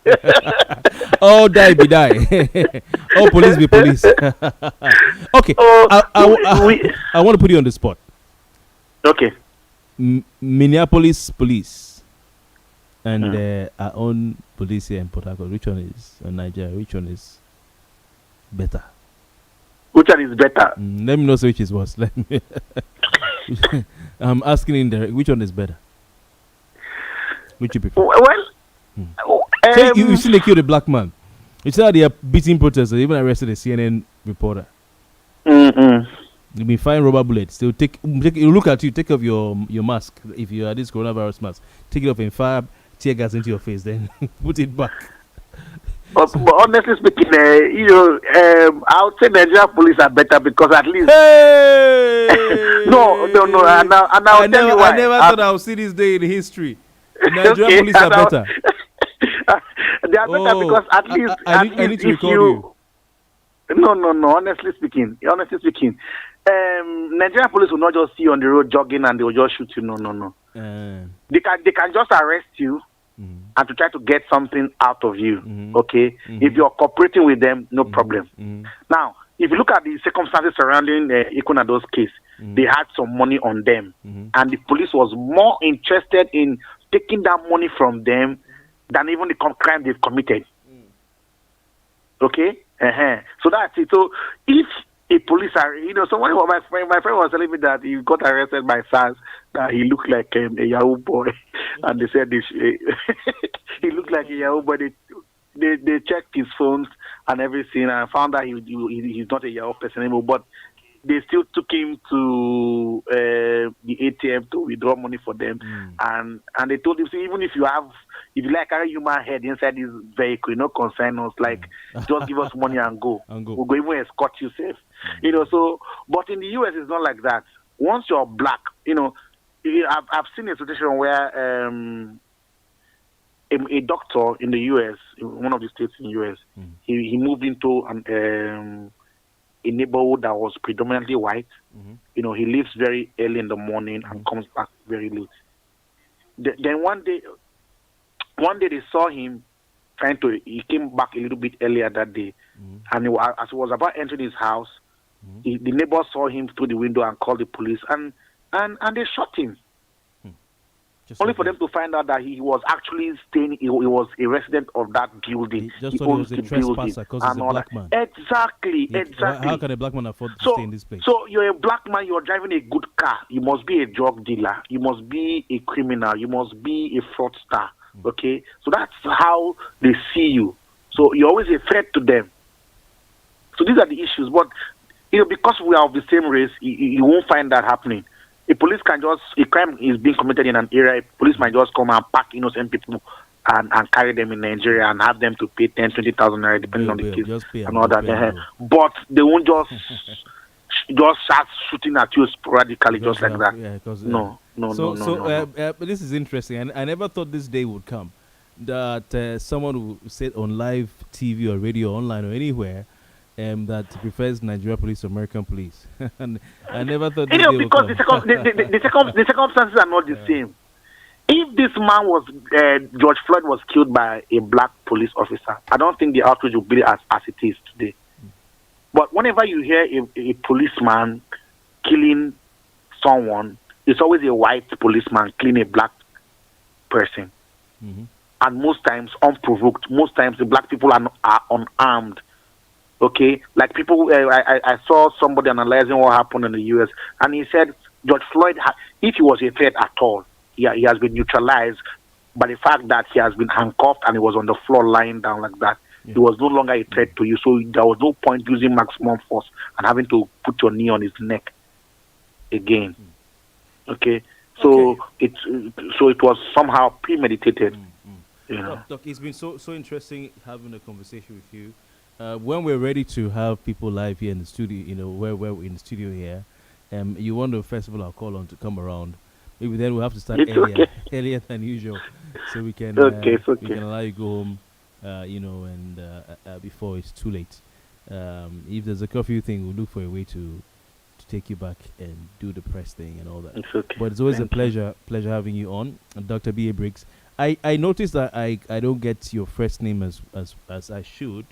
[SPEAKER 5] Oh, die be die. Oh, police be police. Okay. I want to put you on the spot.
[SPEAKER 3] Okay.
[SPEAKER 5] Minneapolis police and our own police here in Port Harcourt. Which one is Nigeria? Which one is better?
[SPEAKER 3] Which one is better?
[SPEAKER 5] Let me know which is worse. I'm asking indirect. Which one is better? Which you prefer?
[SPEAKER 3] Well,
[SPEAKER 5] you see, they killed a black man. You said they are beating protesters. They even arrested a CNN reporter. You've been firing rubber bullets. They'll you look at you, take off your mask. If you are this coronavirus mask, take it off and fire tear gas into your face, then put it back.
[SPEAKER 3] But honestly speaking, I would say Nigerian police are better because at least.
[SPEAKER 5] Hey!
[SPEAKER 3] No. And I'll tell you why.
[SPEAKER 5] I never thought I would see this day in history. Nigerian police are better.
[SPEAKER 3] They are better because at least.
[SPEAKER 5] I need to record you.
[SPEAKER 3] No. Honestly speaking, Nigerian police will not just see you on the road jogging and they will just shoot you. No. They can just arrest you and to try to get something out of you. Okay, if you're cooperating with them, no problem. Now, if you look at the circumstances surrounding Ikunado's case, they had some money on them, and the police was more interested in taking that money from them than even the crime they've committed. Okay. So that's it. So if a police are, someone, my friend was telling me that he got arrested by SARS, that he looked like a Yahoo boy, and they said he looked like a Yahoo boy. They checked his phones and everything, and found that he's not a Yahoo person anymore. But they still took him to the ATM to withdraw money for them, and they told him, so even if you like a human head inside this vehicle, no concern us, like just give us money and go. We'll go even escort you safe. So but in the US it's not like that. Once you're black, I've seen a situation where a doctor in the US, in one of the states in the US, he moved into a neighborhood that was predominantly white. He leaves very early in the morning and comes back very late. Then one day they saw him he came back a little bit earlier that day, and as he was about entering his house, the neighbor saw him through the window and called the police, and they shot him. Only for them to find out that he was actually staying. He was a resident of that building.
[SPEAKER 5] He just thought he was a trespasser because he's a black man.
[SPEAKER 3] Exactly.
[SPEAKER 5] How can a black man afford to stay in this place?
[SPEAKER 3] So you're a black man. You're driving a good car. You must be a drug dealer. You must be a criminal. You must be a fraudster. Okay. So that's how they see you. So you're always a threat to them. So these are the issues. But because we are of the same race, you won't find that happening. A crime is being committed in an area, police might just come and pack innocent people and carry them in Nigeria and have them to pay 10,000-20,000 naira depending on the case and all that. But they won't just start shooting at you sporadically just like that. No.
[SPEAKER 5] But this is interesting, and I never thought this day would come that someone would say on live TV or radio, online or anywhere, that prefers Nigeria police to American police. And I never thought this day
[SPEAKER 3] because
[SPEAKER 5] would come.
[SPEAKER 3] the circumstances are not the same. If this man George Floyd was killed by a black police officer, I don't think the outrage would be as it is today. But whenever you hear a policeman killing someone, it's always a white policeman killing a black person. And most times unprovoked. Most times the black people are unarmed. Okay, like people, I saw somebody analyzing what happened in the U.S. and he said George Floyd, if he was a threat at all, he has been neutralized by the fact that he has been handcuffed and he was on the floor lying down like that. He was no longer a threat to you, so there was no point using maximum force and having to put your knee on his neck again. Okay, so it was somehow premeditated.
[SPEAKER 5] Doc, it's been so interesting having a conversation with you. When we're ready to have people live here in the studio, where we're in the studio here, you want the festival I'll call on to come around. Maybe then we'll have to start earlier than usual, so we can we can allow you go home, and before it's too late. If there's a curfew thing, we'll look for a way to take you back and do the press thing and all that. But it's always a pleasure having you on, Dr. B.A. Briggs. I noticed that I don't get your first name as I should.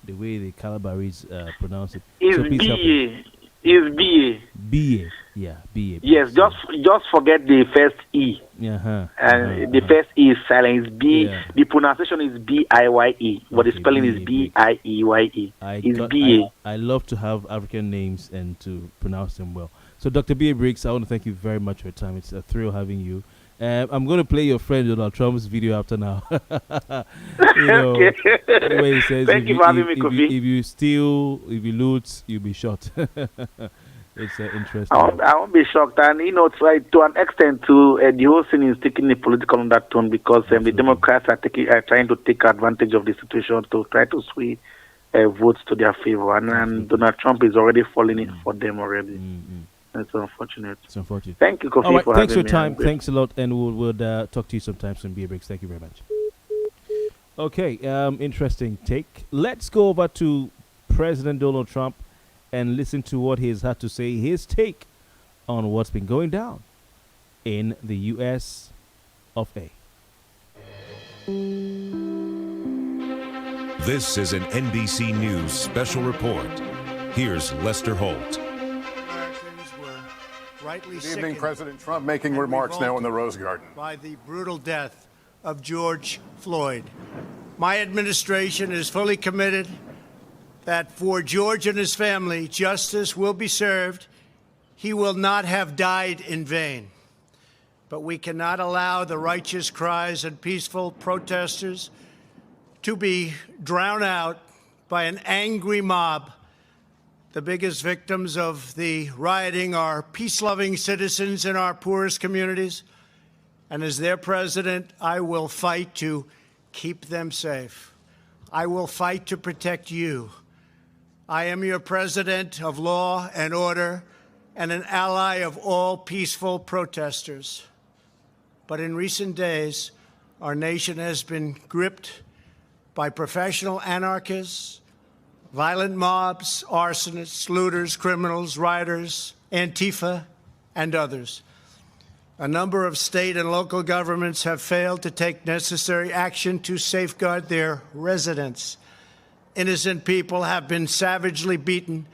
[SPEAKER 5] The way the Calabaris pronounce it.
[SPEAKER 3] It's B.A. It's B.A.
[SPEAKER 5] B.A. Yeah, B.A.
[SPEAKER 3] Yes, just forget the first E. And the first E is silent. It's B. Yeah. The pronunciation is B-I-Y-E, but the spelling is B-I-E-Y-E. It's B.A.
[SPEAKER 5] I love to have African names and to pronounce them well. So, Dr. B.A. Briggs, I want to thank you very much for your time. It's a thrill having you. I'm going to play your friend Donald Trump's video after now. Where he says,
[SPEAKER 3] Thank you for having me, Kofi.
[SPEAKER 5] If you steal, if you loot, you'll be shot. It's interesting.
[SPEAKER 3] I won't be shocked. And, to an extent, the whole thing is taking a political undertone because the Democrats are trying to take advantage of the situation to try to sway votes to their favor. And Donald Trump is already falling in for them already. It's unfortunate. Thank you, Kofi,
[SPEAKER 5] all right,
[SPEAKER 3] for
[SPEAKER 5] thanks for
[SPEAKER 3] having
[SPEAKER 5] your
[SPEAKER 3] me.
[SPEAKER 5] time. Thanks a lot. And we'll talk to you sometime soon. Beer breaks. Thank you very much. Okay, interesting take. Let's go over to President Donald Trump and listen to what he's had to say, his take on what's been going down in the U.S. of A.
[SPEAKER 6] This is an NBC News special report. Here's Lester Holt.
[SPEAKER 7] Good evening, President Trump making remarks now in the Rose Garden.
[SPEAKER 8] By the brutal death of George Floyd. My administration is fully committed that for George and his family, justice will be served. He will not have died in vain. But we cannot allow the righteous cries and peaceful protesters to be drowned out by an angry mob. The biggest victims of the rioting are peace-loving citizens in our poorest communities. And as their president, I will fight to keep them safe. I will fight to protect you. I am your president of law and order and an ally of all peaceful protesters. But in recent days, our nation has been gripped by professional anarchists, violent mobs, arsonists, looters, criminals, rioters, Antifa, and others. A number of state and local governments have failed to take necessary action to safeguard their residents. Innocent people have been savagely beaten,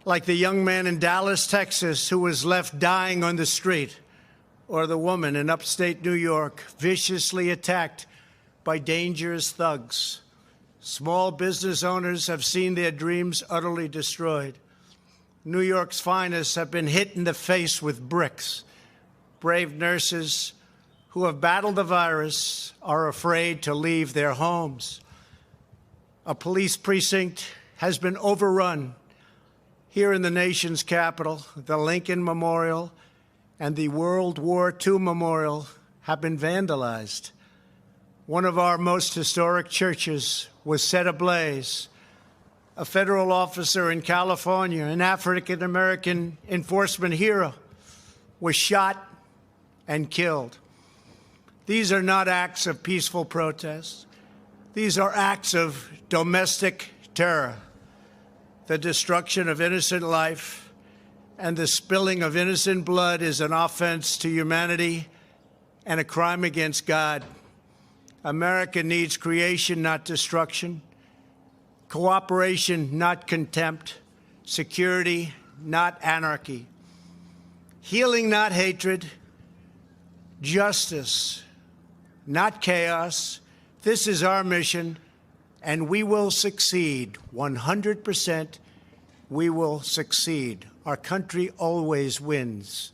[SPEAKER 8] like the young man in Dallas, Texas, who was left dying on the street, or the woman in upstate New York, viciously attacked by dangerous thugs. Small business owners have seen their dreams utterly destroyed. New York's finest have been hit in the face with bricks. Brave nurses who have battled the virus are afraid to leave their homes. A police precinct has been overrun here in the nation's capital. The Lincoln Memorial and the World War II Memorial have been vandalized. One of our most historic churches was set ablaze. A federal officer in California, an African-American enforcement hero, was shot and killed. These are not acts of peaceful protest. These are acts of domestic terror. The destruction of innocent life and the spilling of innocent blood is an offense to humanity and a crime against God. America needs creation, not destruction. Cooperation, not contempt. Security, not anarchy. Healing, not hatred. Justice, not chaos. This is our mission, and we will succeed. 100%, we will succeed. Our country always wins.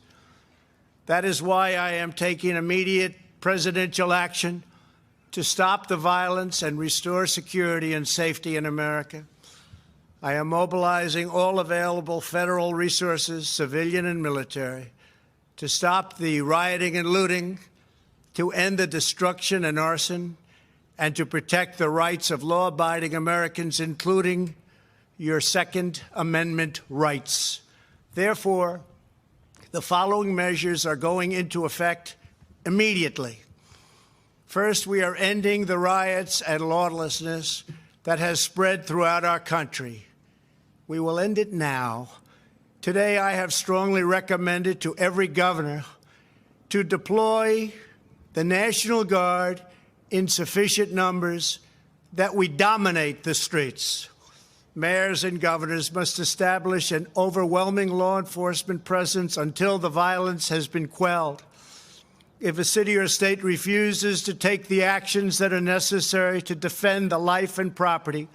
[SPEAKER 8] That is why I am taking immediate presidential action to stop the violence and restore security and safety in America. I am mobilizing all available federal resources, civilian and military, to stop the rioting and looting, to end the destruction and arson, and to protect the rights of law-abiding Americans, including your Second Amendment rights. Therefore, the following measures are going into effect immediately. First, we are ending the riots and lawlessness that has spread throughout our country. We will end it now. Today, I have strongly recommended to every governor to deploy the National Guard in sufficient numbers that we dominate the streets. Mayors and governors must establish an overwhelming law enforcement presence until the violence has been quelled. If a city or state refuses to take the actions that are necessary to defend the life and property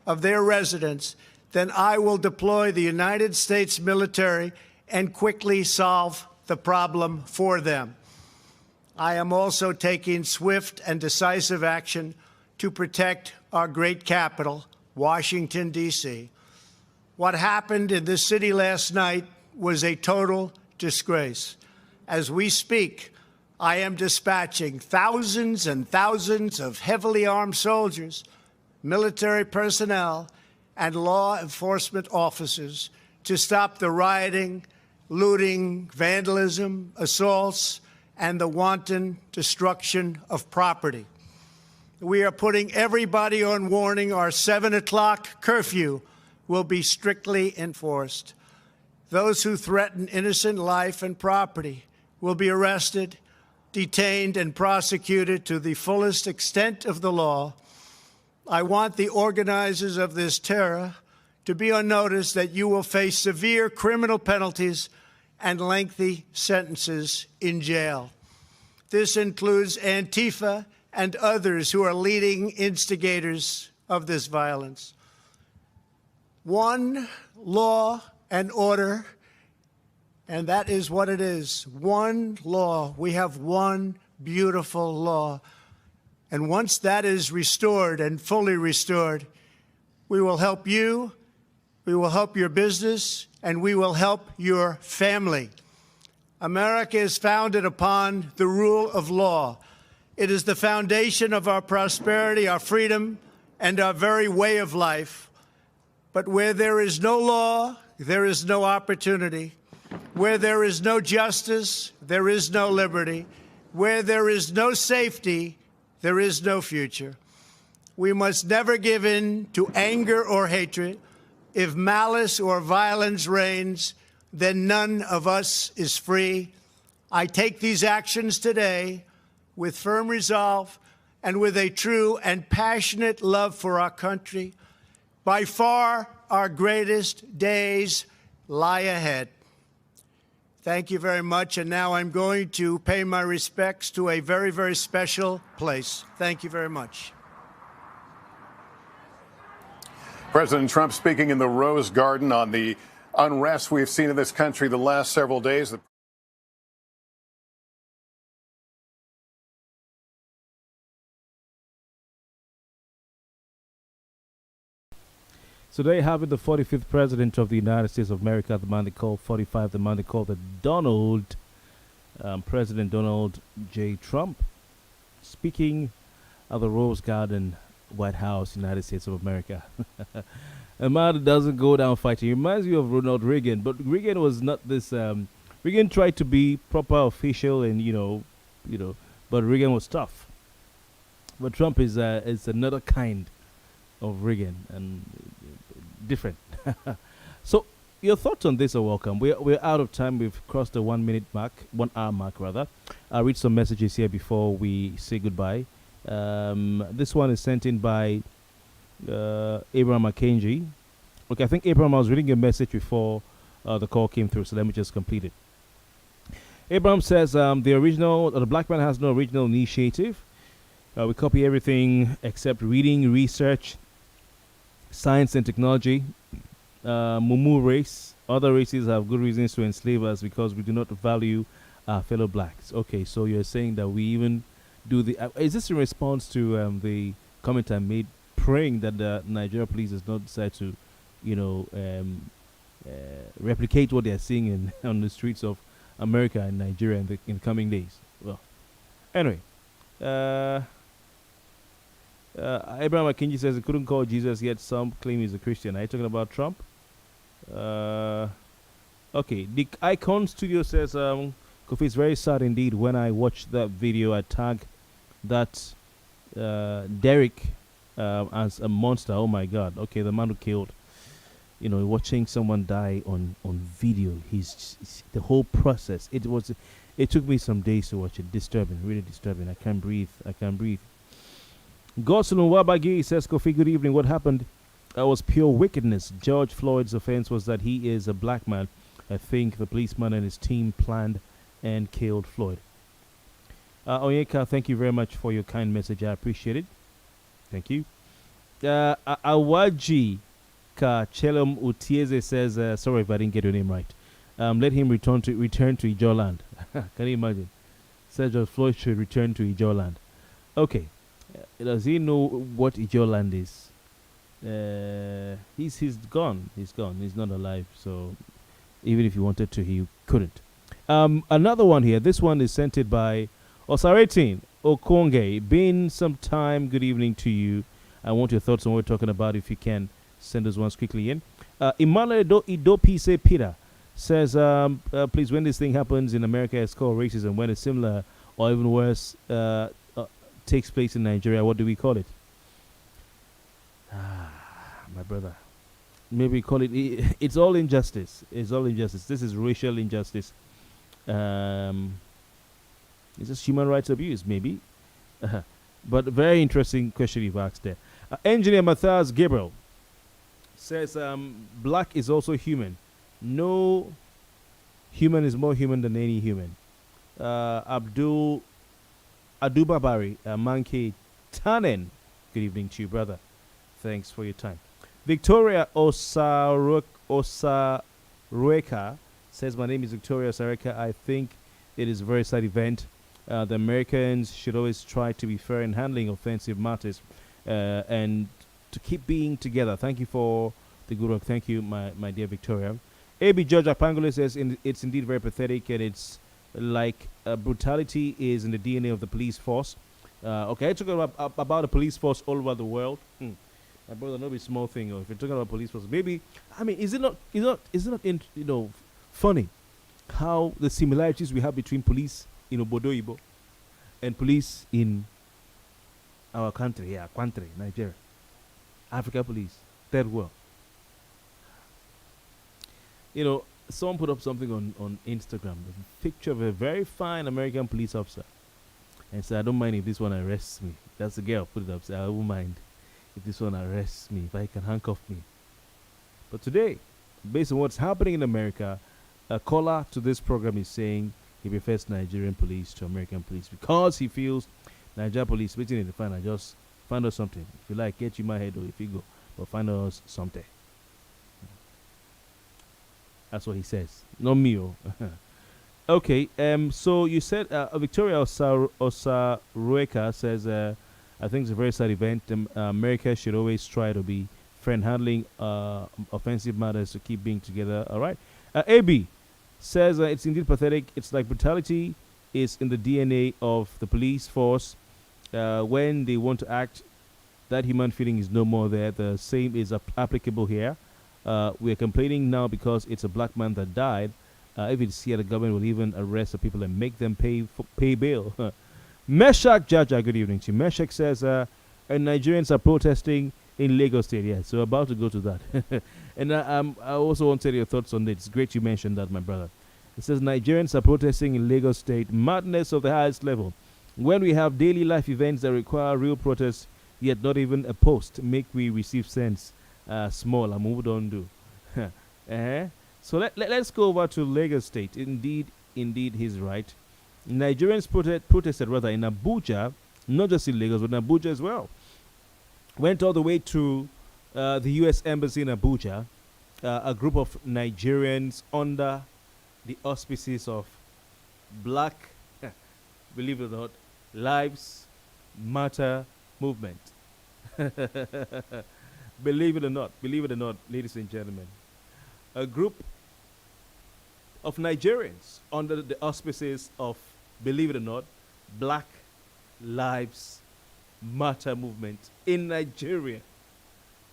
[SPEAKER 8] of their residents, then I will deploy the United States military and quickly solve the problem for them. I am also taking swift and decisive action to protect our great capital, Washington, D.C. What happened in this city last night was a total disgrace. As we speak, I am dispatching thousands and thousands of heavily armed soldiers, military personnel, and law enforcement officers to stop the rioting, looting, vandalism, assaults, and the wanton destruction of property. We are putting everybody on warning. Our 7 o'clock curfew will be strictly enforced. Those who threaten innocent life and property will be arrested, detained, and prosecuted to the fullest extent of the law. I want the organizers of this terror to be on notice that you will face severe criminal penalties and lengthy sentences in jail. This includes Antifa and others who are leading instigators of this violence. One law and order, and that is what it is. One law. We have one beautiful law. And once that is restored and fully restored, we will help you, we will help your business, and we will help your family. America is founded upon the rule of law. It is the foundation of our prosperity, our freedom, and our very way of life. But where there is no law, there is no opportunity. Where there is no justice, there is no liberty. Where there is no safety, there is no future. We must never give in to anger or hatred. If malice or violence reigns, then none of us is free. I take these actions today with firm resolve and with a true and passionate love for our country. By far, our greatest days lie ahead. Thank you very much. And now I'm going to pay my respects to a very, very special place. Thank you very much.
[SPEAKER 7] President Trump speaking in the Rose Garden on the unrest we've seen in this country the last several days.
[SPEAKER 5] So there you have it, the 45th President of the United States of America, the man they call 45, the man they call the President Donald J. Trump, speaking at the Rose Garden, White House, United States of America. A man that doesn't go down fighting. He reminds me of Ronald Reagan, but Reagan was not this. Reagan tried to be proper official, and but Reagan was tough. But Trump is another kind of Reagan and different. So your thoughts on this are welcome. We're out of time. We've crossed the 1 minute mark, 1 hour mark rather. I'll read some messages here before we say goodbye. This one is sent in by Abraham Akenji. Okay, I think Abraham, I was reading your message before the call came through, so let me just complete it. Abraham says the black man has no original initiative. We copy everything except reading, research, science and technology. Mumu race. Other races have good reasons to enslave us because we do not value our fellow blacks. Okay, so you're saying that we even do the... is this in response to the comment I made, praying that the Nigeria police does not decide to, replicate what they are seeing on the streets of America and Nigeria in the coming days? Well, anyway. Abraham Akinji says he couldn't call Jesus, yet some claim he's a Christian. Are you talking about Trump? Okay. The Icon Studio says, Kofi, it's very sad indeed. When I watched that video, I tagged that Derek as a monster. Oh my God. Okay, the man who killed. Watching someone die on video. He's the whole process. It took me some days to watch it. Disturbing, really disturbing. I can't breathe. Gosulun Wabagi says, Kofi, good evening. What happened was pure wickedness. George Floyd's offense was that he is a black man. I think the policeman and his team planned and killed Floyd. Onyeka, thank you very much for your kind message. I appreciate it. Thank you. Awaji Kachelum Utieze says, sorry if I didn't get your name right. Let him return to Ijoland. Can you imagine? said George Floyd should return to Ijoland. Okay. Does he know what Ijoland is? He's gone. He's gone. He's not alive. So even if he wanted to, he couldn't. Another one here. This one is sent it by Osaretin Okonge. Been some time. Good evening to you. I want your thoughts on what we're talking about. If you can send us ones quickly in. Immanuel Idopise Peter says, please, when this thing happens in America, it's called racism. When a similar or even worse takes place in Nigeria, what do we call it? My brother. Maybe call it, it's all injustice. It's all injustice. This is racial injustice. It's just human rights abuse, maybe. But very interesting question you've asked there. Engineer Matthias Gabriel says, black is also human. No human is more human than any human. Adubabari Manke Tanen. Good evening to you, brother. Thanks for your time. Victoria Osarueka says, my name is Victoria Osarueka. I think it is a very sad event. The Americans should always try to be fair in handling offensive matters and to keep being together. Thank you for the good work. Thank you, my dear Victoria. A.B. George Apangole says, it's indeed very pathetic, and it's like brutality is in the DNA of the police force. Okay, I talk about the police force all over the world. My brother, not a small thing. Or if you're talking about police force, maybe, I mean, is it not funny how the similarities we have between police in Obodo Ibo and police in our country, Nigeria, Africa police, third world. Someone put up something on Instagram, a picture of a very fine American police officer, and said, I don't mind if this one arrests me. That's the girl put it up, said, I won't mind if this one arrests me, if I can handcuff me. But today, based on what's happening in America, a caller to this program is saying he prefers Nigerian police to American police because he feels Nigerian police waiting in the final. Just find out something. If you like, get you my head or if you go, but find out something. That's what he says. Not me. Okay. So you said Victoria Osarueka says, I think it's a very sad event. America should always try to be fair in handling offensive matters to keep being together. All right. AB says it's indeed pathetic. It's like brutality is in the DNA of the police force. When they want to act, that human feeling is no more there. The same is applicable here. We are complaining now because it's a black man that died. If it's here, the government will even arrest the people and make them pay bail. Meshach Jaja, good evening to you. Meshach says, and Nigerians are protesting in Lagos State. Yeah, so about to go to that. And I also want to tell your thoughts on it. It's great you mentioned that, my brother. It says Nigerians are protesting in Lagos State. Madness of the highest level. When we have daily life events that require real protest, yet not even a post make we receive sense. Small, I moved on do. So let's go over to Lagos State. Indeed, he's right. Nigerians protested rather in Abuja, not just in Lagos, but in Abuja as well. Went all the way to the U.S. Embassy in Abuja. A group of Nigerians under the auspices of Black, believe it or not, Lives Matter movement. Believe it or not, ladies and gentlemen, a group of Nigerians under the auspices of, believe it or not, Black Lives Matter movement in Nigeria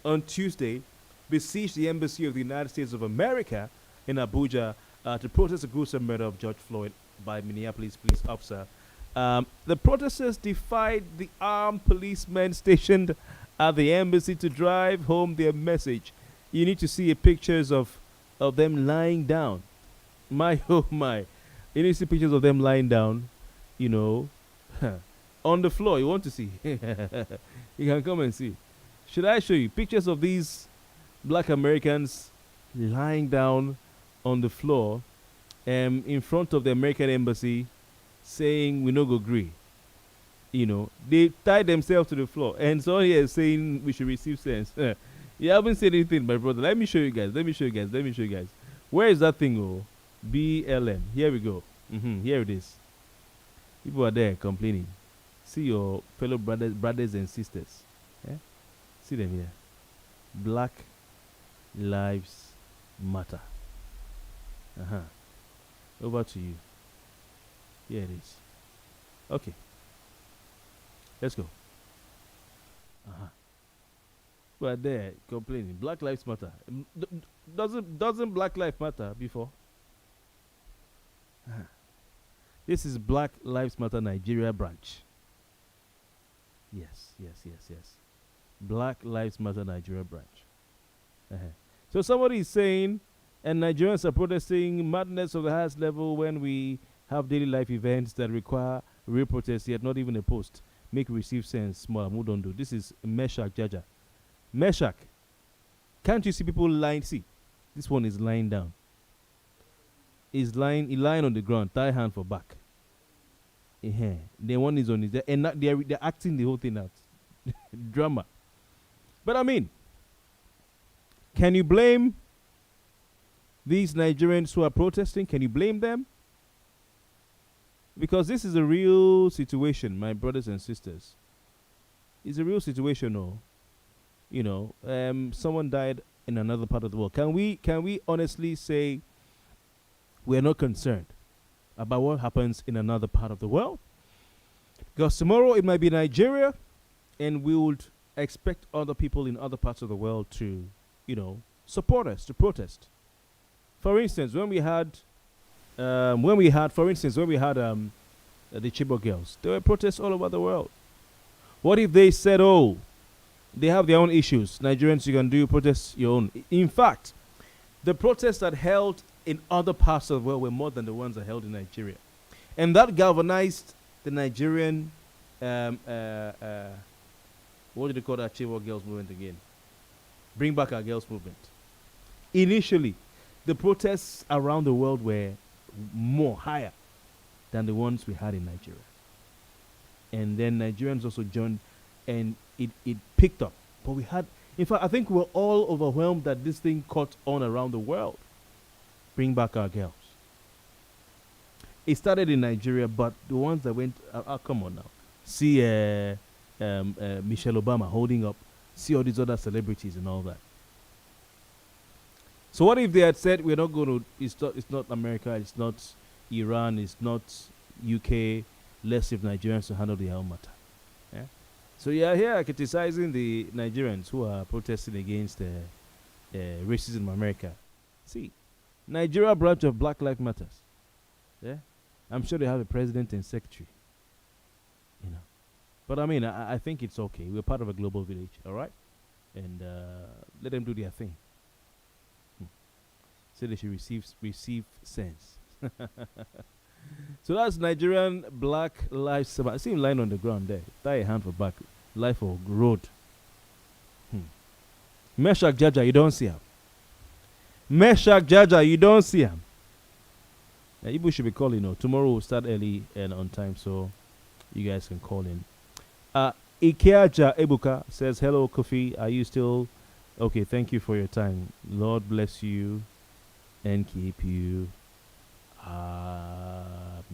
[SPEAKER 5] on Tuesday besieged the embassy of the United States of America in Abuja to protest the gruesome murder of George Floyd by Minneapolis police officer. The protesters defied the armed policemen stationed at the embassy to drive home their message. You need to see pictures of them lying down. My, oh my. You need to see pictures of them lying down, on the floor. You want to see? You can come and see. Should I show you pictures of these Black Americans lying down on the floor in front of the American embassy saying, we no go gree. They tied themselves to the floor. And so here is saying we should receive sense. You haven't said anything, my brother. Let me show you guys. Where is that thing? BLM. Here we go. Here it is. People are there complaining. See your fellow brothers and sisters. Yeah? See them here. Black Lives Matter. Over to you. Here it is. Okay. Let's go. We're there complaining. Black Lives Matter. Doesn't Black Lives Matter before? This is Black Lives Matter Nigeria branch. Yes. Black Lives Matter Nigeria branch. So somebody is saying, and Nigerians are protesting madness of the highest level when we have daily life events that require real protest, yet not even a post. Make receive sense, small, don't do. This is Meshach Jaja. Meshach, can't you see people lying? See, this one is lying down. He's lying on the ground, tie hand for back. The one is on his, and they're acting the whole thing out. Drama. But I mean, can you blame these Nigerians who are protesting? Can you blame them? Because this is a real situation, my brothers and sisters. It's a real situation, someone died in another part of the world. Can we honestly say we're not concerned about what happens in another part of the world? Because tomorrow it might be Nigeria, and we would expect other people in other parts of the world to, support us, to protest. For instance, when we had the Chibok girls, there were protests all over the world. What if they said, they have their own issues, Nigerians, you can protest your own? In fact, the protests that held in other parts of the world were more than the ones that held in Nigeria. And that galvanized the Nigerian, what do they call that Chibok girls movement again? Bring Back Our Girls movement. Initially, the protests around the world were higher than the ones we had in Nigeria. And then Nigerians also joined, and it picked up. But in fact, I think we're all overwhelmed that this thing caught on around the world. Bring Back Our Girls. It started in Nigeria, but the ones that went, come on now. See Michelle Obama holding up, see all these other celebrities and all that. So what if they had said, we're not going to, it's not America, it's not Iran, it's not UK, let's leave Nigerians to handle their own matter. Yeah? So you're here criticizing the Nigerians who are protesting against racism in America. See, Nigeria branch of Black Lives Matters. Yeah? I'm sure they have a president and secretary. But I mean, I think it's okay. We're part of a global village, all right? And let them do their thing. So they should receive sense. So that's Nigerian Black Lives Matter. I see him lying on the ground there. Tie a hand for back. Life for road. Meshach Jaja, you don't see him. Meshach Jaja, you don't see him. Ibu should be calling. Tomorrow we'll start early and on time, so you guys can call in. Ikeaja Ebuka says, hello, Kofi. Are you still okay? Thank you for your time. Lord bless you and keep you. Amen.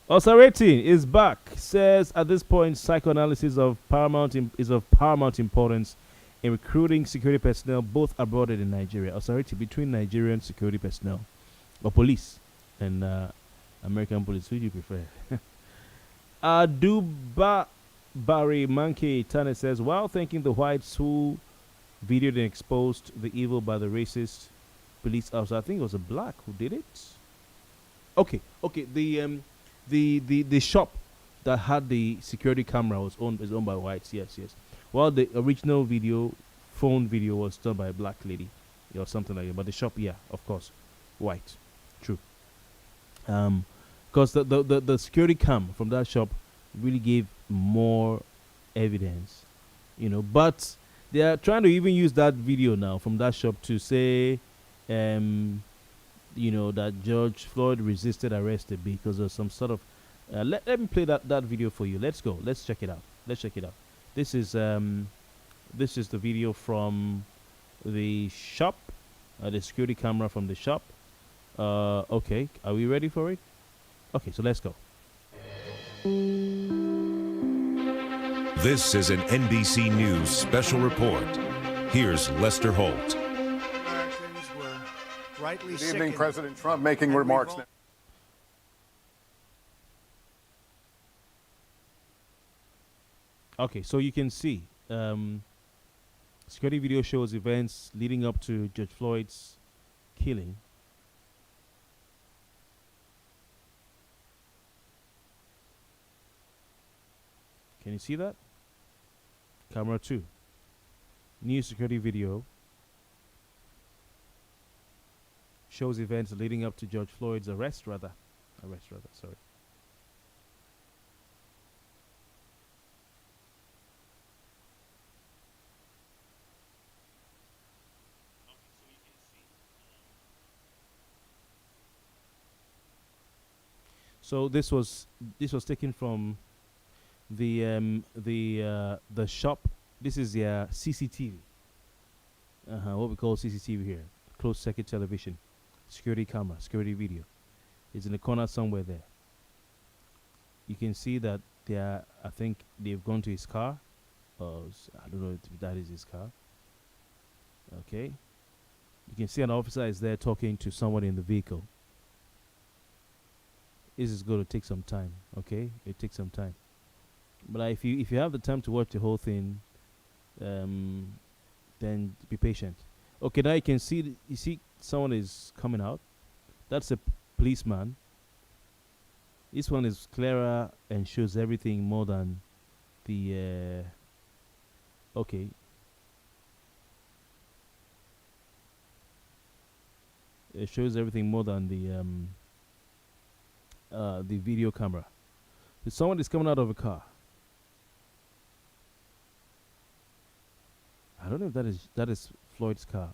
[SPEAKER 5] Osareti is back. Says, at this point, psychoanalysis is of paramount importance in recruiting security personnel, both abroad and in Nigeria. Osareti, between Nigerian security personnel or police and American police, who do you prefer? Aduba Barry Monkey Tane says, while thanking the whites who videoed and exposed the evil by the racist police officer, I think it was a black who did it. Okay. The shop that had the security camera is owned by whites. Yes. While the original phone video was done by a black lady or something like that. But the shop, yeah, of course, white. True. Because the security cam from that shop really gave more evidence, but they are trying to even use that video now from that shop to say, that George Floyd resisted arrest because of some sort of, let me play that video for you. Let's go. Let's check it out. This is the video from the shop, the security camera from the shop. Okay, are we ready for it? Okay, so let's go.
[SPEAKER 6] This is an NBC News special report. Here's Lester Holt.
[SPEAKER 8] Americans were rightly
[SPEAKER 7] Good
[SPEAKER 8] sickened.
[SPEAKER 7] evening, President Trump making remarks now.
[SPEAKER 5] Okay, so you can see security video shows events leading up to George Floyd's killing. Can you see that? Camera 2. New security video shows events leading up to George Floyd's arrest, sorry. So this was taken from the shop. This is the CCTV. What we call CCTV here, closed circuit television, security camera, security video. It's in the corner somewhere there. You can see that I think they've gone to his car. I don't know if that is his car. Okay. You can see an officer is there talking to someone in the vehicle. This is going to take some time, okay? It takes some time. But if you have the time to watch the whole thing, then be patient. Okay, now you see someone is coming out. That's a policeman. This one is clearer and shows everything more than the okay. It shows everything more than the video camera. So someone is coming out of a car. I don't know if that is Floyd's car.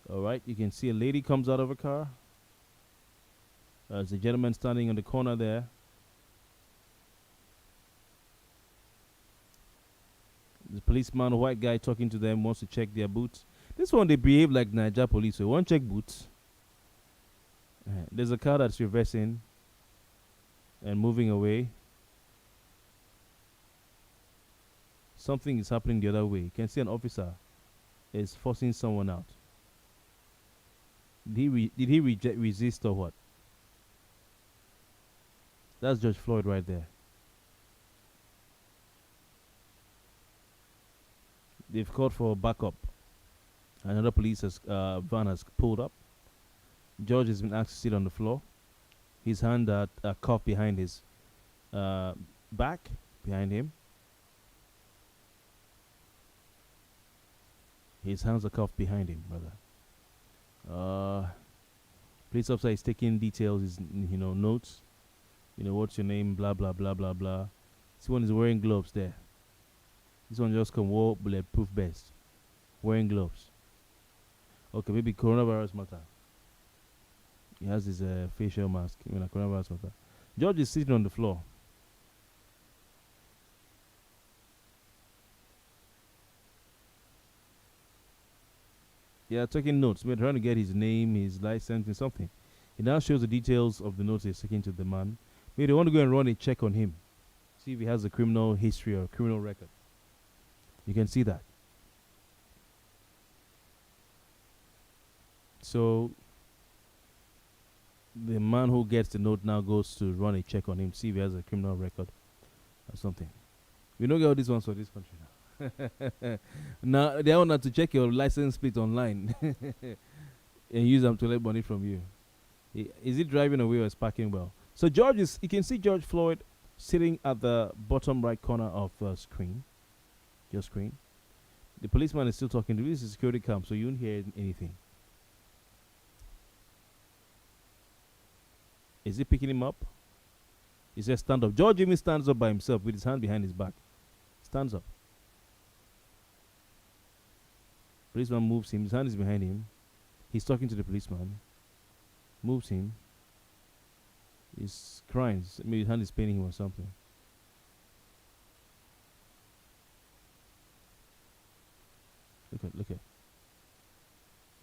[SPEAKER 5] All right, you can see a lady comes out of a car. There's a gentleman standing on the corner there. The policeman, a white guy talking to them, wants to check their boots. This one, they behave like Niger police. So one check boots. There's a car that's reversing and moving away. Something is happening the other way. You can see an officer is forcing someone out. Did he resist or what? That's George Floyd right there. They've called for backup. Another police van has pulled up. George has been asked to sit on the floor. His hand are cuffed behind his back, behind him. His hands are cuffed behind him, brother. Police officer is taking details, his notes. What's your name? Blah blah blah blah blah. This one is wearing gloves there. This one just wore bulletproof vest, wearing gloves. Okay, maybe coronavirus matter. He has his facial mask. Coronavirus matter. George is sitting on the floor. Yeah, taking notes. We're trying to get his name, his license, and something. It now shows the details of the notes he's taking to the man. Maybe they want to go and run a check on him. See if he has a criminal history or a criminal record. You can see that. So, the man who gets the note now goes to run a check on him, see if he has a criminal record or something. We don't get all these ones for this country now. Now they want to check your license plate online and use them to collect money from you. Is he driving away or is parking well? So you can see George Floyd sitting at the bottom right corner of your screen. The policeman is still talking to you. This is security cam, so you won't hear anything. Is he picking him up? He says stand up. George even stands up by himself with his hand behind his back. Stands up. Policeman moves him. His hand is behind him. He's talking to the policeman. Moves him. He's crying. Maybe his hand is paining him or something. Look at.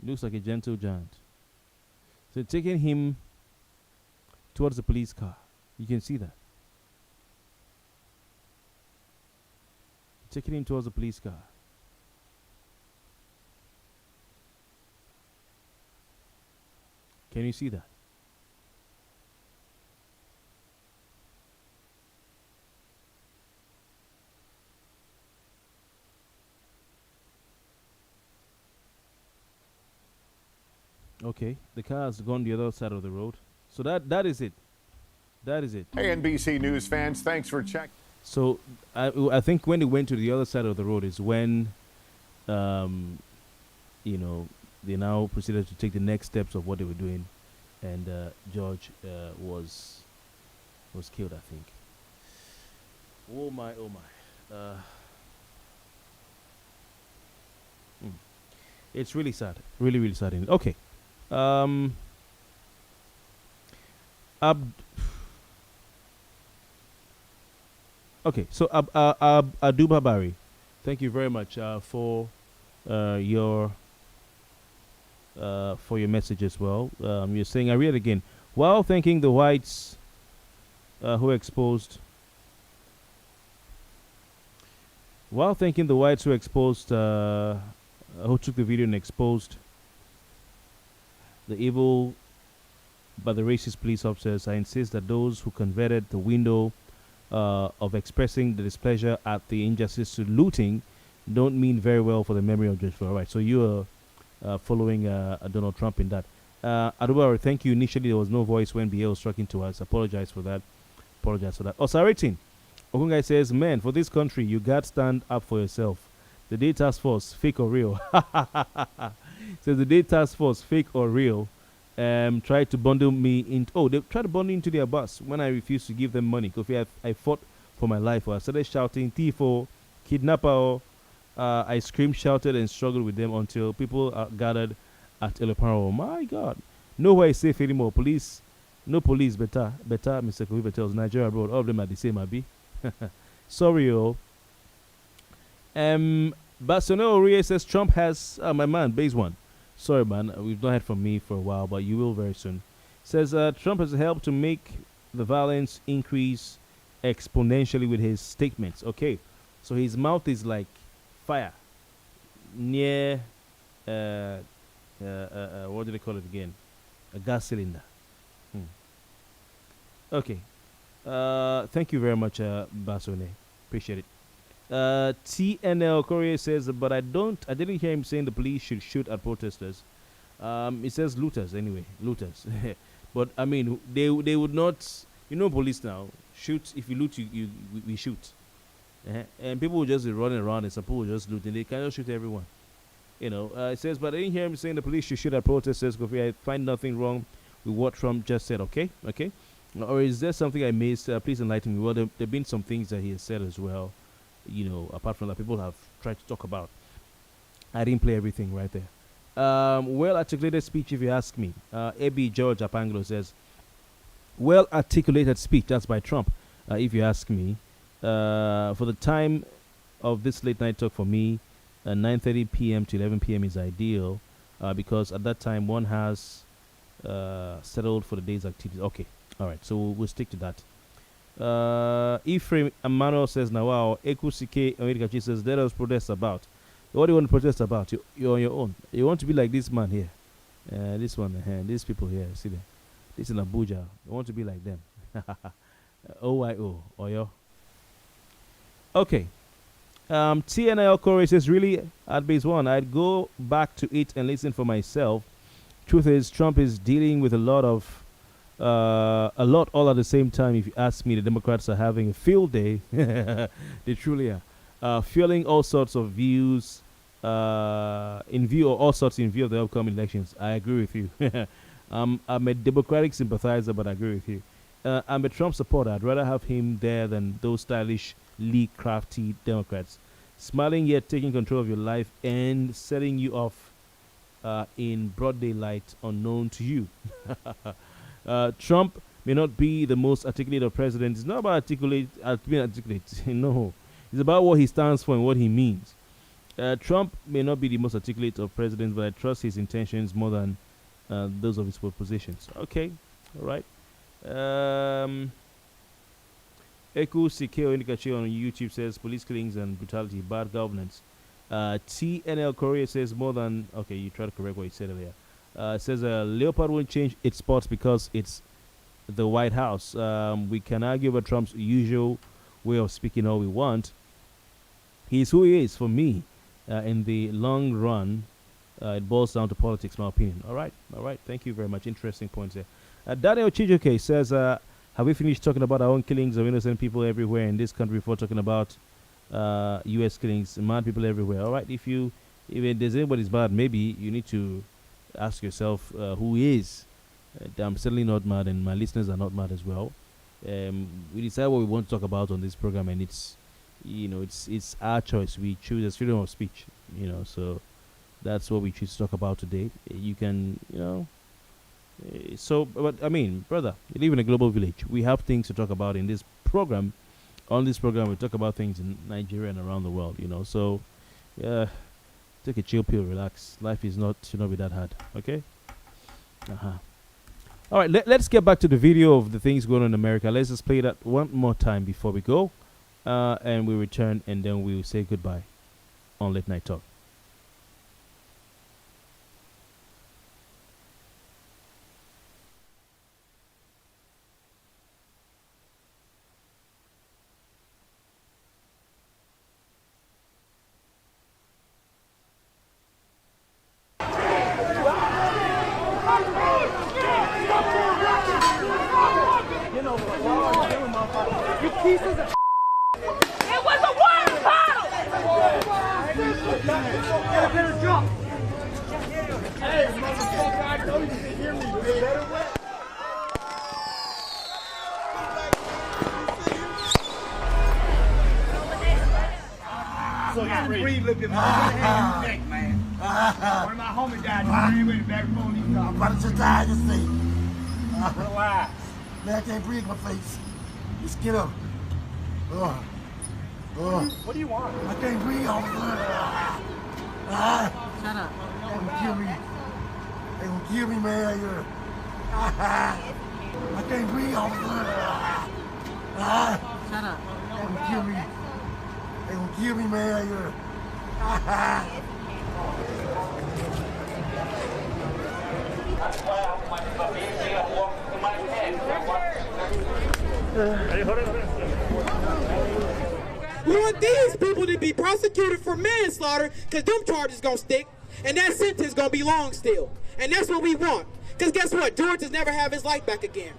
[SPEAKER 5] Looks like a gentle giant. So taking him towards the police car. You can see that. Taking him towards the police car. Can you see that? Okay, the car has gone the other side of the road. So that is it. That is it.
[SPEAKER 7] Hey, NBC News fans, thanks for checking.
[SPEAKER 5] So I think when they went to the other side of the road is when, you know, they now proceeded to take the next steps of what they were doing, and George was killed, I think. Oh my, oh my. It's really sad, really, really sad. Okay. Okay, so Aduba Barry, thank you very much for your message as well. You're saying, I read it again. While thanking the whites who exposed, who took the video and exposed the evil by the racist police officers, I insist that those who converted the window of expressing the displeasure at the injustice to looting don't mean very well for the memory of George Floyd. All right, so you are following Donald Trump in that. Adubar, thank you. Initially, there was no voice when BL struck into us. Apologize for that. Osaritin Ogungai says, man, for this country, you got to stand up for yourself. The day task force, fake or real? Says the day task force, fake or real? Tried to bundle me into. Oh, they tried to bundle into their bus when I refused to give them money. Kofi, I fought for my life. I started shouting, thief or kidnapper. I screamed, shouted, and struggled with them until people gathered at Eloparo. My God, nowhere is safe anymore. Police, no police. Better, Mr. Kofi Bartels. Nigeria abroad, all of them are the same. Abi. Sorry, oh. Barcelona Uriye says Trump has my man, base one. Sorry, man, we've not heard from me for a while, but you will very soon. Says Trump has helped to make the violence increase exponentially with his statements. Okay, so his mouth is like fire near what do they call it again? A gas cylinder. Okay. Thank you very much, Basone. Appreciate it. TNL Courier says, but I didn't hear him saying the police should shoot at protesters. It says looters anyway, looters. But I mean, they would not. You know, police now shoot. If you loot, we shoot. And people will just be running around, and some people will just loot, and they cannot shoot everyone. You know, it says, but I didn't hear him saying the police should shoot at protesters. Kofi, I find nothing wrong with what Trump just said. Okay. Or is there something I missed? Please enlighten me. Well, there've been some things that he has said as well. You know, apart from that, people have tried to talk about. I didn't play everything right there. Well articulated speech, if you ask me. A.B. George Apanglo says, well articulated speech. That's by Trump, if you ask me. For the time of this late night talk for me, 9:30 p.m. to 11 p.m. is ideal because at that time one has settled for the day's activities. Okay, all right. So we'll stick to that. Ephraim Emmanuel says, now wow, Ekusike America says, let us protest about. What do you want to protest about? You're on your own. You want to be like this man here. This one, these people here, see them. This in Abuja. You want to be like them. OYO, Oyo. Okay. TNL Corey says, really, at base one, I'd go back to it and listen for myself. Truth is, Trump is dealing with a lot all at the same time. If you ask me, the Democrats are having a field day. They truly are. Feeling all sorts of views in view of the upcoming elections. I agree with you. I'm a Democratic sympathizer, but I agree with you. I'm a Trump supporter. I'd rather have him there than those stylishly crafty Democrats. Smiling yet taking control of your life and setting you off in broad daylight unknown to you. Trump may not be the most articulate of presidents. It's not about being articulate. No. It's about what he stands for and what he means. Trump may not be the most articulate of presidents, but I trust his intentions more than those of his positions. Okay, all right. Eku Sikeo Indikachi on YouTube says police killings and brutality, bad governance. TNL Korea says more than. Okay, you try to correct what you said earlier. It says Leopard won't change its spots because it's the White House. We can argue about Trump's usual way of speaking all we want. He's who he is for me. In the long run, it boils down to politics, my opinion. All right. Thank you very much. Interesting points there. Daniel Chijoke says, have we finished talking about our own killings of innocent people everywhere in this country before talking about U.S. killings, mad people everywhere? All right. If there's anybody's bad, maybe you need to ask yourself who is. I'm certainly not mad, and my listeners are not mad as well. We decide what we want to talk about on this program, and it's our choice. We choose as freedom of speech, so that's what we choose to talk about today. You can, but I mean, brother, you live in a global village. We have things to talk about in this program. On this program, we talk about things in Nigeria and around the world, so take a chill pill, relax. Life should not be that hard, okay? All right, let's get back to the video of the things going on in America. Let's just play that one more time before we go. And we return, and then we'll say goodbye on Late Night Talk.
[SPEAKER 1] One of my homies died. I'm
[SPEAKER 2] about to die this thing.
[SPEAKER 1] Relax.
[SPEAKER 2] Man, I can't breathe in my face. Just get up.
[SPEAKER 1] What do you want?
[SPEAKER 2] I can't breathe, officer. Shut up. They gonna kill me. They gonna kill me, man. I can't breathe, officer. Shut up. They gonna kill me. They gonna kill me, man.
[SPEAKER 4] We want these people to be prosecuted for manslaughter because them charges gonna stick and that sentence gonna be long still. And that's what we want. Because guess what? George has never have his life back again.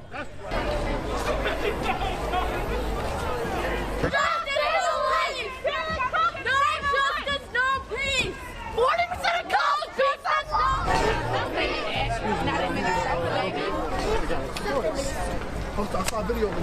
[SPEAKER 2] I saw a video of the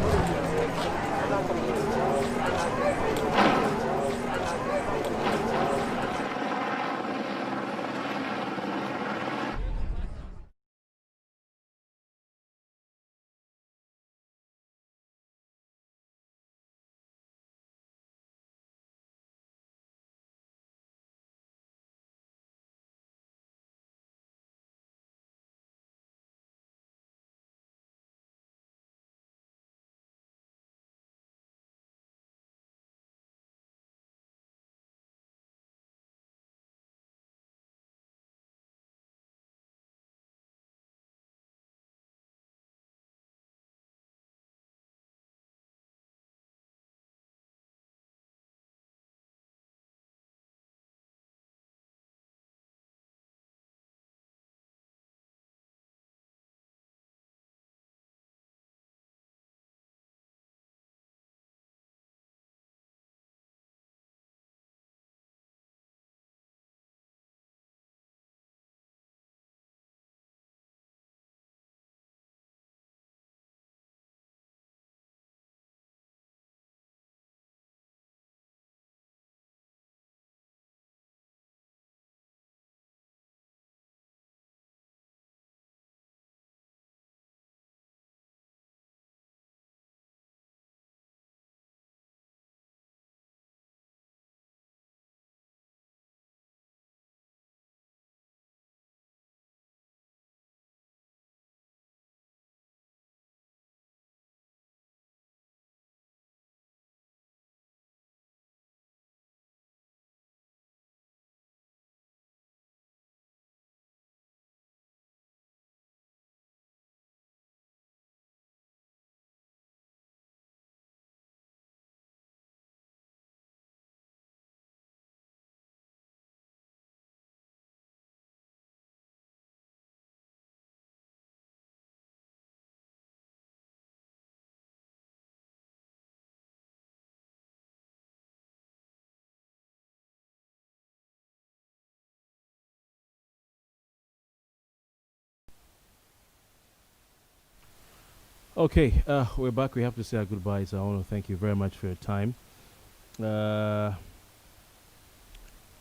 [SPEAKER 5] Okay, we're back. We have to say our goodbyes. I want to thank you very much for your time.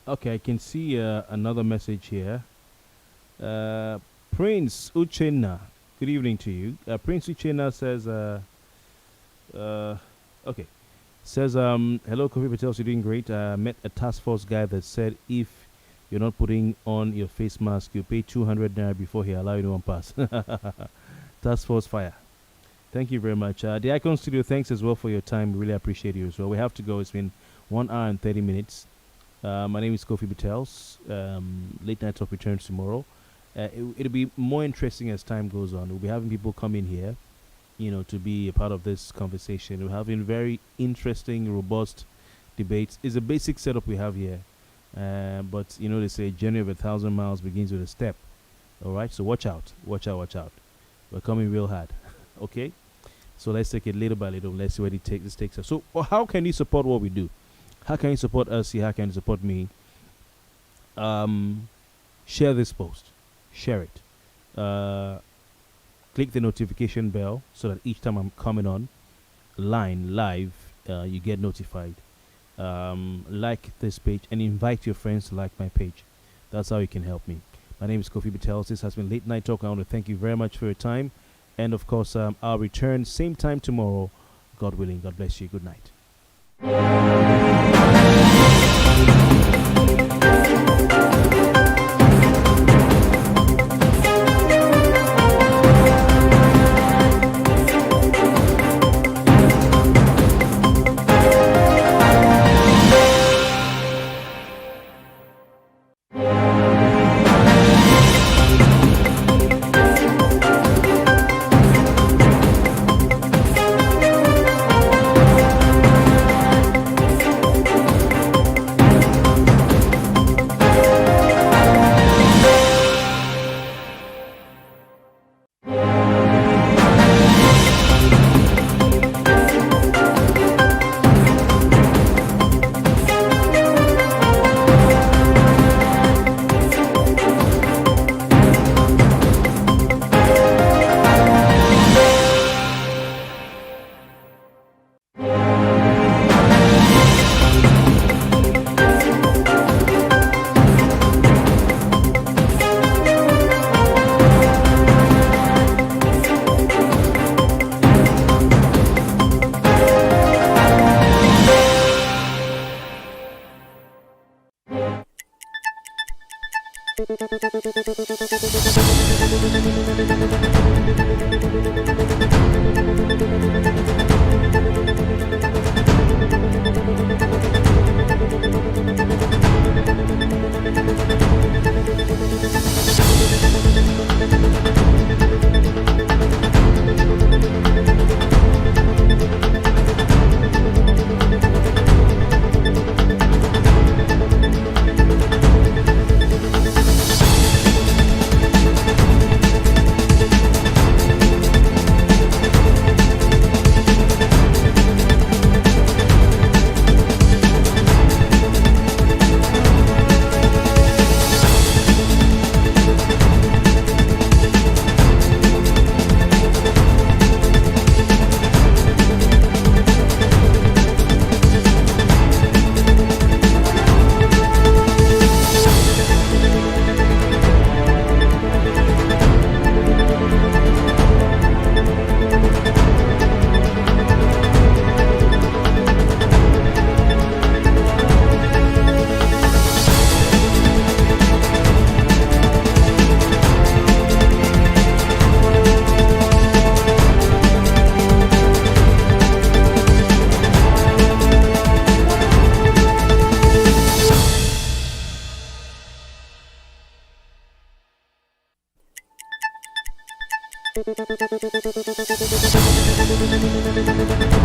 [SPEAKER 5] Okay, I can see another message here. Prince Uchenna, good evening to you. Prince Uchenna says, okay, says, hello, Kofi Bartels, you're doing great. I met a task force guy that said if you're not putting on your face mask, you pay 200 naira before he allow you to pass. Task force fire. Thank you very much. The Icon Studio, thanks as well for your time. Really appreciate you as well. We have to go. It's been 1 hour and 30 minutes. My name is Kofi Bartels. Late Night Talk returns tomorrow. It'll be more interesting as time goes on. We'll be having people come in here, to be a part of this conversation. We're having very interesting, robust debates. It's a basic setup we have here. But, they say a journey of 1,000 miles begins with a step. All right? So watch out. Watch out. Watch out. We're coming real hard. Okay? So let's take it little by little. Let's see where this takes us. So how can you support what we do? How can you support us here? How can you support me? Share this post. Share it. Click the notification bell so that each time I'm coming on live, you get notified. Like this page and invite your friends to like my page. That's how you can help me. My name is Kofi Bartels. This has been Late Night Talk. I want to thank you very much for your time. And of course, I'll return same time tomorrow, God willing. God bless you. Good night.